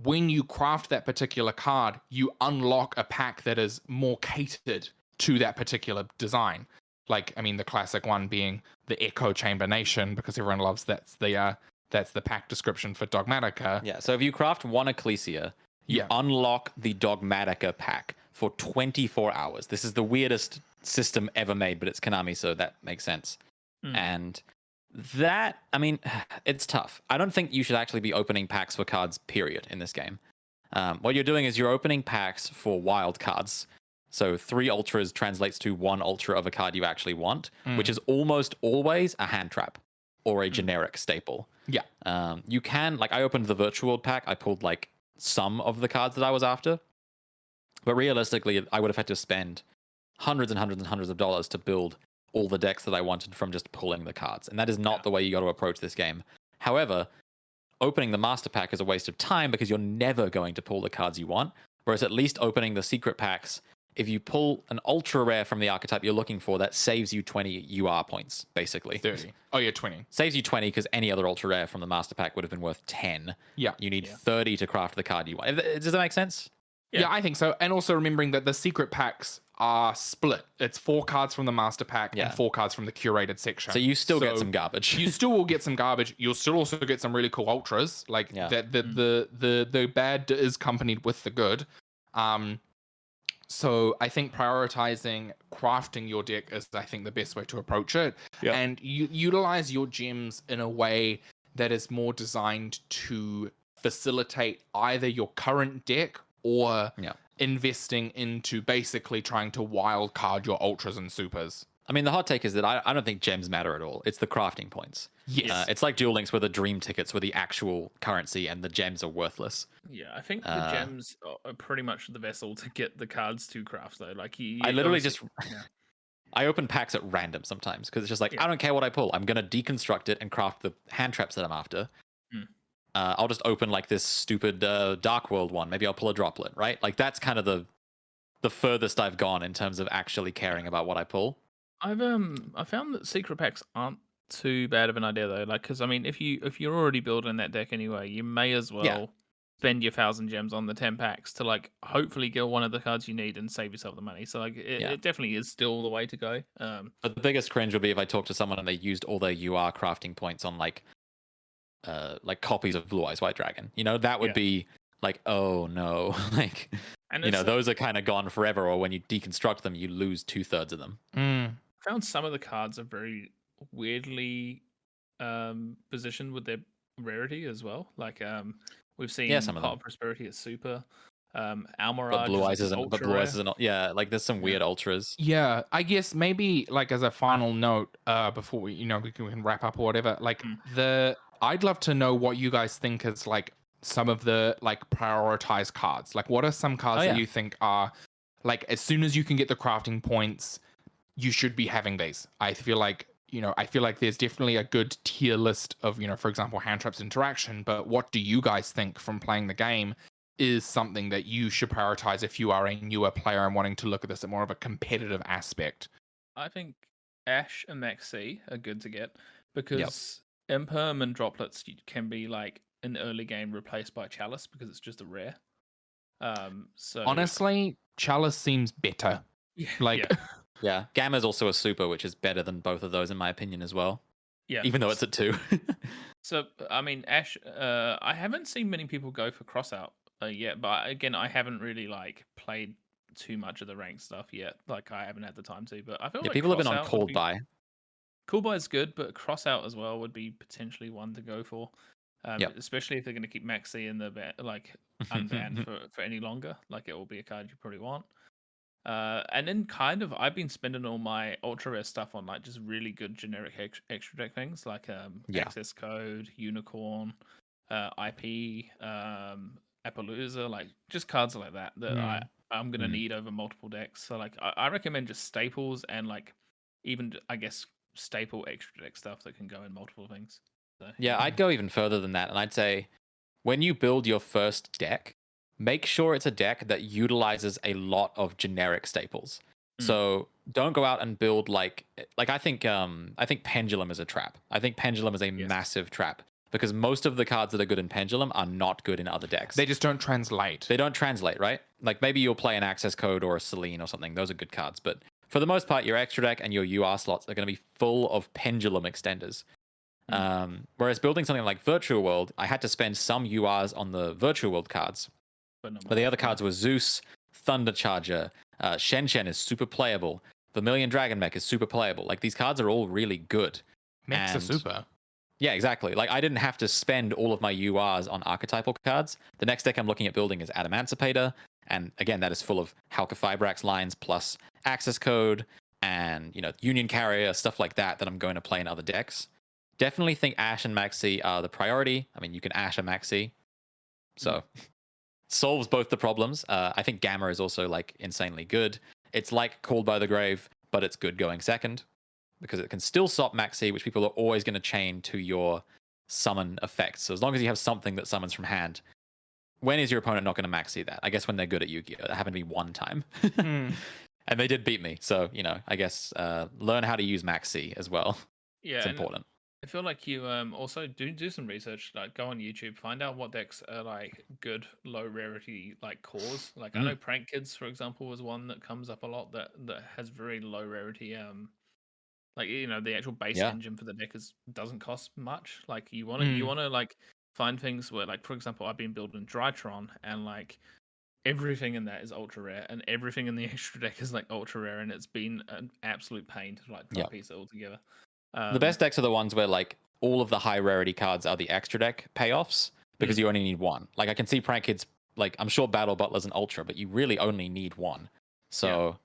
when you craft that particular card, you unlock a pack that is more catered to that particular design. Like, I mean, the classic one being the Echo Chamber Nation, because everyone loves that's the pack description for Dogmatica. Yeah, so if you craft one Ecclesia, you unlock the Dogmatica pack for 24 hours. This is the weirdest system ever made, but it's Konami, so that makes sense. And that, I mean, it's tough. I don't think you should actually be opening packs for cards, period, in this game. What you're doing is you're opening packs for wild cards. So 3 ultras translates to 1 ultra of a card you actually want, which is almost always a hand trap or a generic staple. Yeah. You can, like, I opened the Virtual World pack. I pulled, like, some of the cards that I was after. But realistically, I would have had to spend hundreds and hundreds and hundreds of dollars to build all the decks that I wanted from just pulling the cards. And that is not the way you got to approach this game. However, opening the Master Pack is a waste of time because you're never going to pull the cards you want. Whereas at least opening the secret packs, if you pull an ultra rare from the archetype you're looking for, that saves you 20 UR points, basically. 30. Oh, yeah, 20. Saves you 20 because any other ultra rare from the Master Pack would have been worth 10. Yeah. You need 30 to craft the card you want. Does that make sense? Yeah, I think so. And also remembering that the secret packs are split. It's 4 cards from the Master Pack and 4 cards from the curated section. So you still get some garbage. You still will get some garbage. You'll still also get some really cool ultras. Like that the bad is accompanied with the good. So I think prioritizing crafting your deck is, I think, the best way to approach it. Yeah. And you utilize your gems in a way that is more designed to facilitate either your current deck or investing into basically trying to wild card your ultras and supers. I mean, the hot take is that I don't think gems matter at all. It's the crafting points. Yes. It's like Duel Links where the dream tickets were the actual currency and the gems are worthless. Yeah, I think the gems are pretty much the vessel to get the cards to craft, though. Like, I literally just... I open packs at random sometimes because it's just like, I don't care what I pull. I'm going to deconstruct it and craft the hand traps that I'm after. I'll just open like this stupid Dark World one. Maybe I'll pull a droplet, right? Like that's kind of the the furthest I've gone in terms of actually caring about what I pull. I found that secret packs aren't too bad of an idea though. Like, because I mean, if you're already building that deck anyway, you may as well spend your 1,000 gems on the 10 packs to like hopefully get one of the cards you need and save yourself the money. So like, it definitely is still the way to go. But the biggest cringe would be if I talk to someone and they used all their UR crafting points on like copies of Blue Eyes White Dragon. You know, that would be like, oh no, like, And you know, those are kind of gone forever. Or when you deconstruct them, you lose 2/3 of them. Mm. I found some of the cards are very weirdly positioned with their rarity as well. Like we've seen some of Pot them. of Prosperity is super. But Almirage Blue is Eyes like isn't. But ultra Blue Eyes rare. isn't. Yeah, like there's some weird ultras. Yeah, I guess maybe like as a final note, before we can wrap up or whatever. Like I'd love to know what you guys think is like some of the like prioritized cards. Like, what are some cards that you think are like as soon as you can get the crafting points, you should be having these? I feel like there's definitely a good tier list of, for example, hand traps interaction. But what do you guys think from playing the game is something that you should prioritize if you are a newer player and wanting to look at this at more of a competitive aspect? I think Ash and Maxi are good to get because Imperm and droplets can be like in early game replaced by Chalice because it's just a rare. So honestly, Chalice seems better. Yeah, Gamma's also a super, which is better than both of those in my opinion as well. Yeah, even though it's at 2. So I mean, Ash, I haven't seen many people go for crossout yet, but again, I haven't really like played too much of the ranked stuff yet. Like I haven't had the time to, but I feel like people have been on crossout called by. Cool Buy is good, but crossout as well would be potentially one to go for. Especially if they're going to keep Maxi in the unbanned for any longer. Like it will be a card you probably want. And then kind of I've been spending all my ultra rare stuff on like just really good generic extra deck things like access code, unicorn, IP, Appaloosa, like just cards like that I'm gonna need over multiple decks. So like I recommend just staples and like even I guess staple extra deck stuff that can go in multiple things. So, I'd go even further than that, and I'd say when you build your first deck, make sure it's a deck that utilizes a lot of generic staples. So don't go out and build like I think Pendulum is a trap. I think Pendulum is a massive trap because most of the cards that are good in Pendulum are not good in other decks. They just don't translate. They don't translate, right? Like maybe you'll play an access code or a Selene or something. Those are good cards, but for the most part, your extra deck and your UR slots are going to be full of Pendulum extenders. Whereas building something like Virtual World, I had to spend some URs on the Virtual World cards. But the other cards were Zeus, Thundercharger, Shen Shen is super playable, Vermilion Dragon Mech is super playable. Like these cards are all really good. Mechs are super. Yeah, exactly. Like I didn't have to spend all of my URs on archetypal cards. The next deck I'm looking at building is Adamancipator, and again that is full of Halka Fibrax lines plus access code and Union Carrier, stuff like that I'm going to play in other decks. Definitely think Ash and Maxi are the priority. I mean, you can Ash a Maxi, so solves both the problems. I think Gamma is also like insanely good. It's like Called by the Grave, but it's good going second because it can still stop Maxi, which people are always going to chain to your summon effects. So as long as you have something that summons from hand, when is your opponent not going to Maxi that? I guess when they're good at Yu-Gi-Oh! That happened to me one time. And they did beat me. So, I guess learn how to use Maxi as well. Yeah, it's important. I feel like you also do some research, like go on YouTube, find out what decks are like good low rarity like cores. Like I know Prank Kids, for example, is one that comes up a lot that has very low rarity. Like the actual base engine for the deck doesn't cost much. Like you want to like find things where, like, for example, I've been building Drytron and like everything in that is ultra rare and everything in the extra deck is like ultra rare, and it's been an absolute pain to like piece it all together. The best decks are the ones where like all of the high rarity cards are the extra deck payoffs because you only need one. Like I can see Prank Kids, like I'm sure Battle Butler's an ultra, but you really only need one. So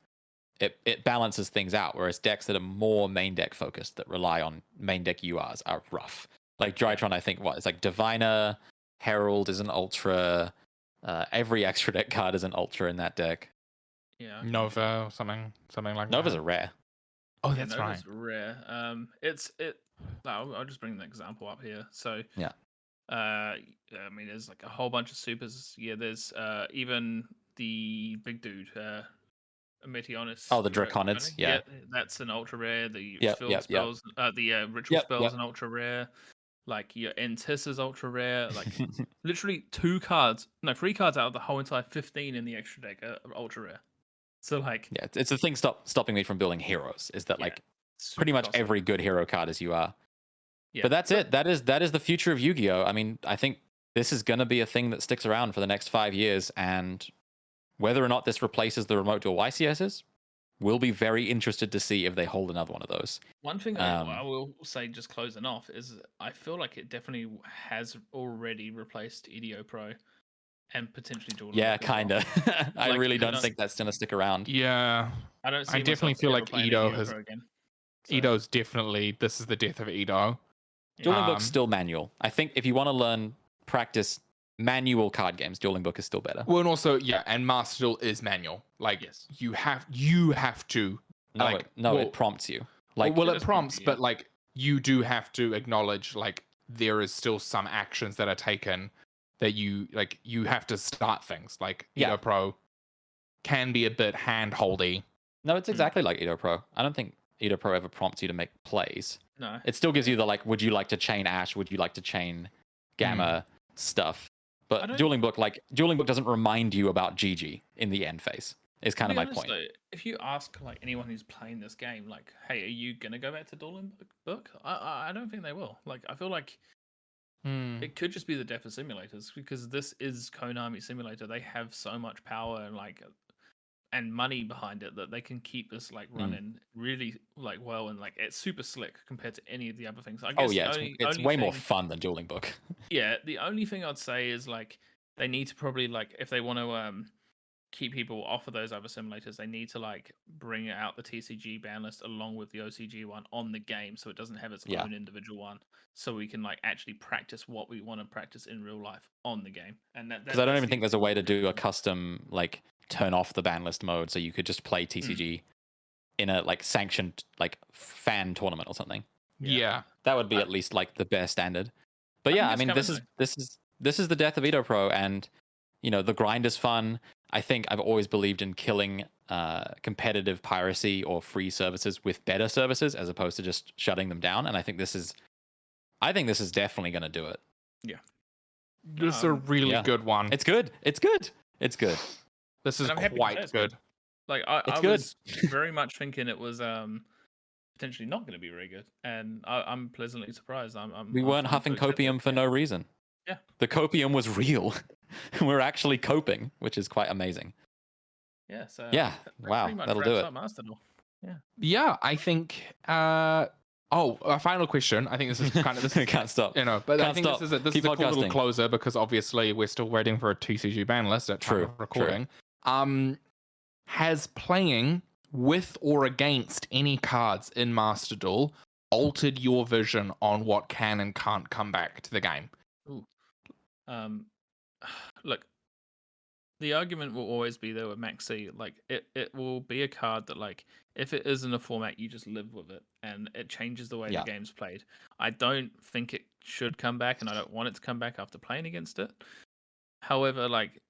it balances things out. Whereas decks that are more main deck focused, that rely on main deck URs, are rough. Like Drytron, I think it's like Diviner, Herald is an ultra. Every extra deck card is an ultra in that deck. Yeah. Nova, something like Nova's that. a rare. Oh, that's right. Nova's rare. I'll just bring the example up here. So I mean, there's like a whole bunch of supers. Yeah, there's even the big dude, Meteonis. Oh, the Draconids, yeah. That's an ultra rare. The Yep, field yep, yep. spells, the ritual Yep, spells, yep. an ultra rare. Like your Entis is ultra rare. Like literally 3 cards out of the whole entire 15 in the extra deck are ultra rare. So like, yeah, it's the thing stopping me from building heroes is that like super pretty much costly. every good hero card is you are. Yeah, But that's it. That is the future of Yu-Gi-Oh. I mean, I think this is going to be a thing that sticks around for the next 5 years, and whether or not this replaces the remote duel YCSs, we'll be very interested to see if they hold another one of those. One thing I will say, just closing off, is I feel like it definitely has already replaced EDO Pro and potentially Duel. Yeah, kind of. I really don't think that's going to stick around. Yeah, I don't. See I definitely feel like Edo has. Again, Edo's definitely. This is the death of Edo. Dueling Book's still manual. I think if you want to practice manual card games, Dueling Book is still better. Well, and also, and Master Duel is manual. Like, yes. you have to. It prompts you. Like, it prompts, but like, you do have to acknowledge, like, there is still some actions that are taken that you have to start things. Like, Edo Pro can be a bit hand-holdy. No, it's exactly like Edo Pro. I don't think Edo Pro ever prompts you to make plays. No. It still gives you the, like, would you like to chain Ash? Would you like to chain Gamma stuff? But Dueling Book doesn't remind you about GG in the end phase, is kind of my point. Though, if you ask, like, anyone who's playing this game, like, hey, are you going to go back to Dueling Book? I don't think they will. Like, I feel like it could just be the death of simulators, because this is Konami Simulator. They have so much power and, like, and money behind it that they can keep this like running really like well, and like it's super slick compared to any of the other things. I guess it's way more fun than Dueling Book. Yeah, the only thing I'd say is like they need to probably, like, if they want to keep people off of those other simulators, they need to like bring out the TCG ban list along with the OCG one on the game, so it doesn't have its own individual one, so we can like actually practice what we want to practice in real life on the game. And because I don't even think there's a way to do a custom like turn off the ban list mode, so you could just play TCG in a like sanctioned like fan tournament or something. Yeah, that would be at least like the bare standard. But I mean, this is the death of Edo Pro, and you know the grind is fun. I think I've always believed in killing competitive piracy or free services with better services as opposed to just shutting them down. And I think this is definitely going to do it. Yeah, this is a really good one. It's good. This is quite good. Like I was very much thinking it was potentially not going to be very good, and I'm pleasantly surprised. We weren't huffing copium for no reason. Yeah, the copium was real. We're actually coping, which is quite amazing. Yeah. So wow, that'll do it. Yeah, I think. A final question. I think this is kind of this. Can't stop. You know, but I think this is a cool little closer, because obviously we're still waiting for a TCG ban list at time of recording. Has playing with or against any cards in Master Duel altered your vision on what can and can't come back to the game? Ooh. Look, the argument will always be there with Maxi. Like, it will be a card that, like, if it is in a format, you just live with it, and it changes the way the game's played. I don't think it should come back, and I don't want it to come back after playing against it. However, like,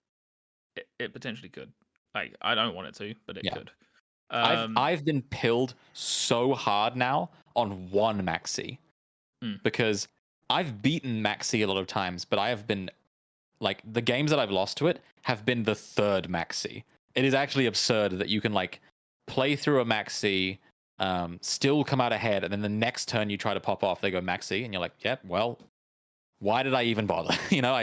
it potentially could. Like, I don't want it to, but it could. I've been pilled so hard now on one Maxi because I've beaten Maxi a lot of times, but I have been like the games that I've lost to it have been the third Maxi. It is actually absurd that you can like play through a Maxi, still come out ahead, and then the next turn you try to pop off, they go Maxi, and you're like, yep, well, why did I even bother? You know,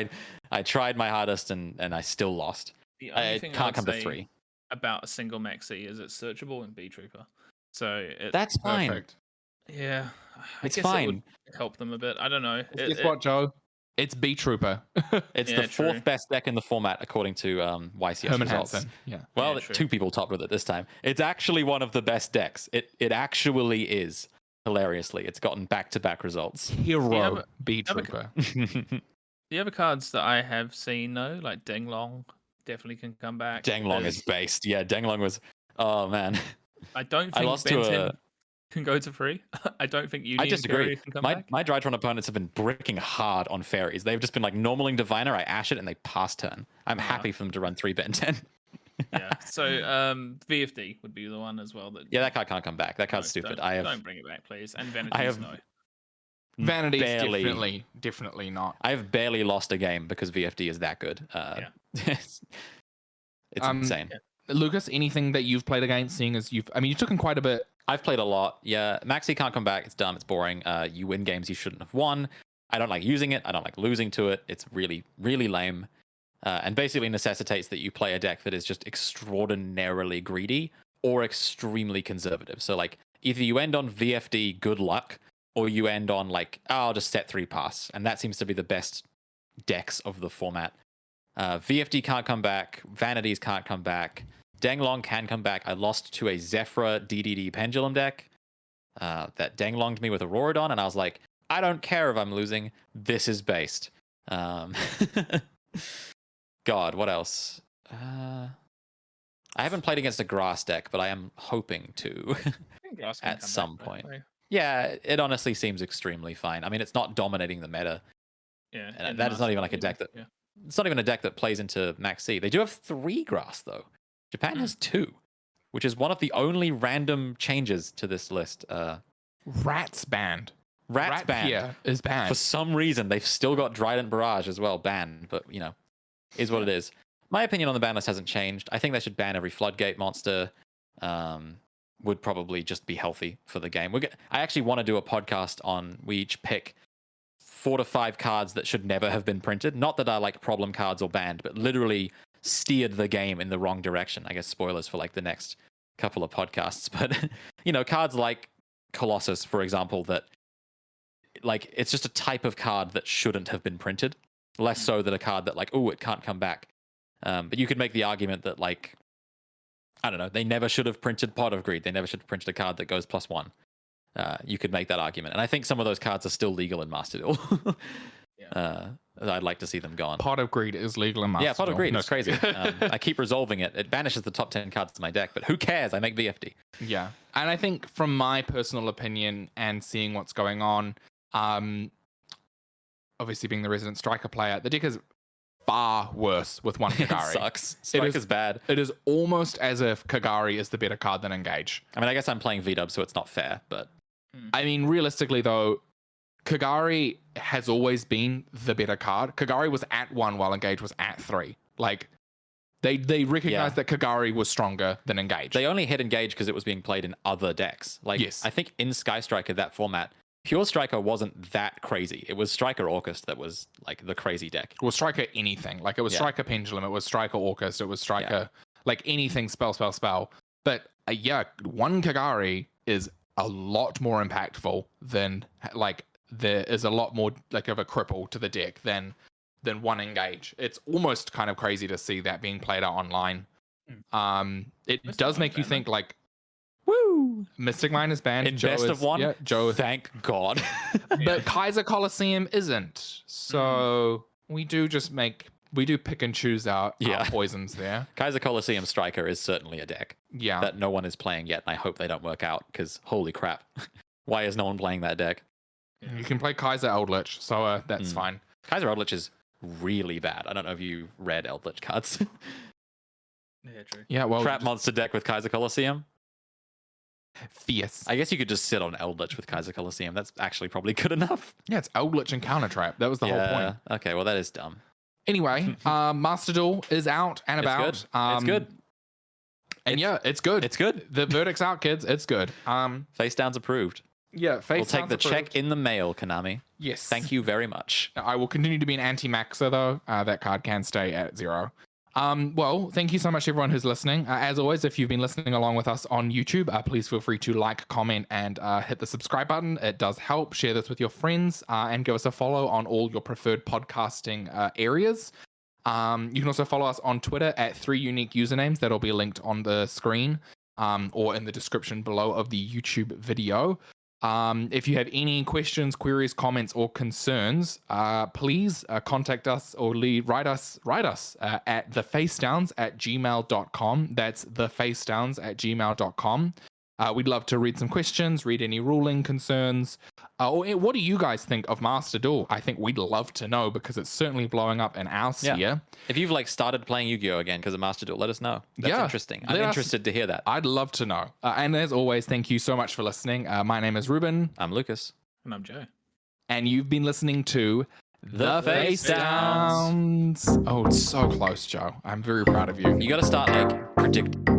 I tried my hardest and I still lost. The only thing can't come to 3 about a single Maxi is it's searchable in B Trooper, so that's fine. Perfect. Yeah, it's fine. It would help them a bit. I don't know. Guess what, Joe? It's B Trooper. It's the fourth best deck in the format according to YCS Herman results. Hansen. Yeah. Well, 2 people topped with it this time. It's actually one of the best decks. It actually is. Hilariously, it's gotten back-to-back results. Hero B Trooper. The other cards that I have seen though, like Denglong, definitely can come back. Denglong is based. Yeah, Denglong was. Oh man. I don't think Benton can go to 3. I don't think Uni I disagree. Can come back. My Drytron opponents have been bricking hard on fairies. They've just been like normaling Diviner, I ash it, and they pass turn. I'm happy for them to run 3 Ben 10. Yeah. So VFD would be the one as well. That Yeah, that card can't come back. That card's no, stupid. don't bring it back, please. And I Vanities, have no. Vanity's barely, definitely not. I have barely lost a game because VFD is that good. It's insane. Yeah. Lucas, anything that you've played against, seeing as you took in quite a bit. I've played a lot. Yeah, Maxi can't come back. It's dumb. It's boring. You win games you shouldn't have won. I don't like using it. I don't like losing to it. It's really, really lame. And basically necessitates that you play a deck that is just extraordinarily greedy or extremely conservative. So like either you end on VFD, good luck, or you end on like, oh, I'll just set 3 pass. And that seems to be the best decks of the format. VFD can't come back. Vanities can't come back. Denglong can come back. I lost to a Zephyra DDD Pendulum deck that Denglonged me with Auroradon, and I was like, I don't care if I'm losing. This is based. God, what else? I haven't played against a grass deck, but I am hoping to at some point. Yeah, it honestly seems extremely fine. I mean, it's not dominating the meta. Yeah, And that is not even like a deck that... Yeah. It's not even a deck that plays into Max C. They do have 3 grass, though. Japan has 2, which is one of the only random changes to this list. Rats banned. Rats banned. Here is banned. For some reason, they've still got Trident Barrage as well banned, but, you know, is what it is. My opinion on the ban list hasn't changed. I think they should ban every Floodgate monster. Would probably just be healthy for the game. I actually want to do a podcast on, we each pick 4 to 5 cards that should never have been printed. Not that are like problem cards or banned, but literally steered the game in the wrong direction. I guess spoilers for like the next couple of podcasts. But, you know, cards like Colossus, for example, that like it's just a type of card that shouldn't have been printed. Less so than a card that like, oh, it can't come back. But you could make the argument that like, I don't know, they never should have printed Pot of Greed. They never should have printed a card that goes +1. You could make that argument. And I think some of those cards are still legal in Master Duel. I'd like to see them gone. Pot of Greed is legal in Master Duel. Yeah, Pot of Greed. It's crazy. I keep resolving it. It banishes the top 10 cards to my deck, but who cares? I make VFD. Yeah. And I think from my personal opinion and seeing what's going on, obviously being the resident striker player, the deck is far worse with one Kagari. It sucks. Striker's bad. It is almost as if Kagari is the better card than Engage. I mean, I guess I'm playing V-Dub, so it's not fair, but... I mean, realistically, though, Kagari has always been the better card. Kagari was at 1 while Engage was at 3. Like, they recognized that Kagari was stronger than Engage. They only hit Engage because it was being played in other decks. Like, yes. I think in Sky Striker, that format, Pure Striker wasn't that crazy. It was Striker Orcust that was, like, the crazy deck. It was Striker anything. Like, it was Striker Pendulum, it was Striker Orcust, it was Striker, like, anything spell. But, one Kagari is a lot more impactful than, like, there is a lot more, like, of a cripple to the deck than one Engage. It's almost kind of crazy to see that being played out online. It does make you think, like, woo! Mystic Mine is banned. In Best of One? Yeah, Joe. Thank God. But Kaiser Coliseum isn't. So we do pick and choose our poisons there. Kaiser Coliseum Striker is certainly a deck that no one is playing yet, and I hope they don't work out, because holy crap. Why is no one playing that deck? You can play Kaiser Eldritch, so that's fine. Kaiser Eldritch is really bad. I don't know if you read Eldritch cards. Yeah, true. Yeah, well, Trap monster deck with Kaiser Coliseum. Fierce. I guess you could just sit on Eldritch with Kaiser Coliseum. That's actually probably good enough. Yeah, it's Eldritch and Counter Trap. That was the whole point. Okay, well that is dumb. Anyway, Master Duel is out and about. It's good. And it's good. It's good. The verdict's out, kids. It's good. Face down's approved. Yeah, We'll take the check in the mail, Konami. Yes. Thank you very much. I will continue to be an anti-maxer, though. That card can stay at 0. Well, thank you so much, everyone who's listening. As always, if you've been listening along with us on YouTube, please feel free to like, comment, and hit the subscribe button. It does help. Share this with your friends and give us a follow on all your preferred podcasting areas. You can also follow us on Twitter at 3 unique usernames that'll be linked on the screen or in the description below of the YouTube video. If you have any questions, queries, comments, or concerns, please contact us or write us at thefacedowns@gmail.com. That's thefacedowns@gmail.com. We'd love to read some questions, read any ruling concerns, What do you guys think of Master Duel? I think we'd love to know because it's certainly blowing up in our sphere. If you've like started playing Yu-Gi-Oh again because of Master Duel, let us know. That's interesting. I'm interested to hear that. I'd love to know. And as always, thank you so much for listening. My name is Ruben. I'm Lucas. And I'm Joe. And you've been listening to The Face Downs. Oh, it's so close, Joe. I'm very proud of you. You got to start like predicting.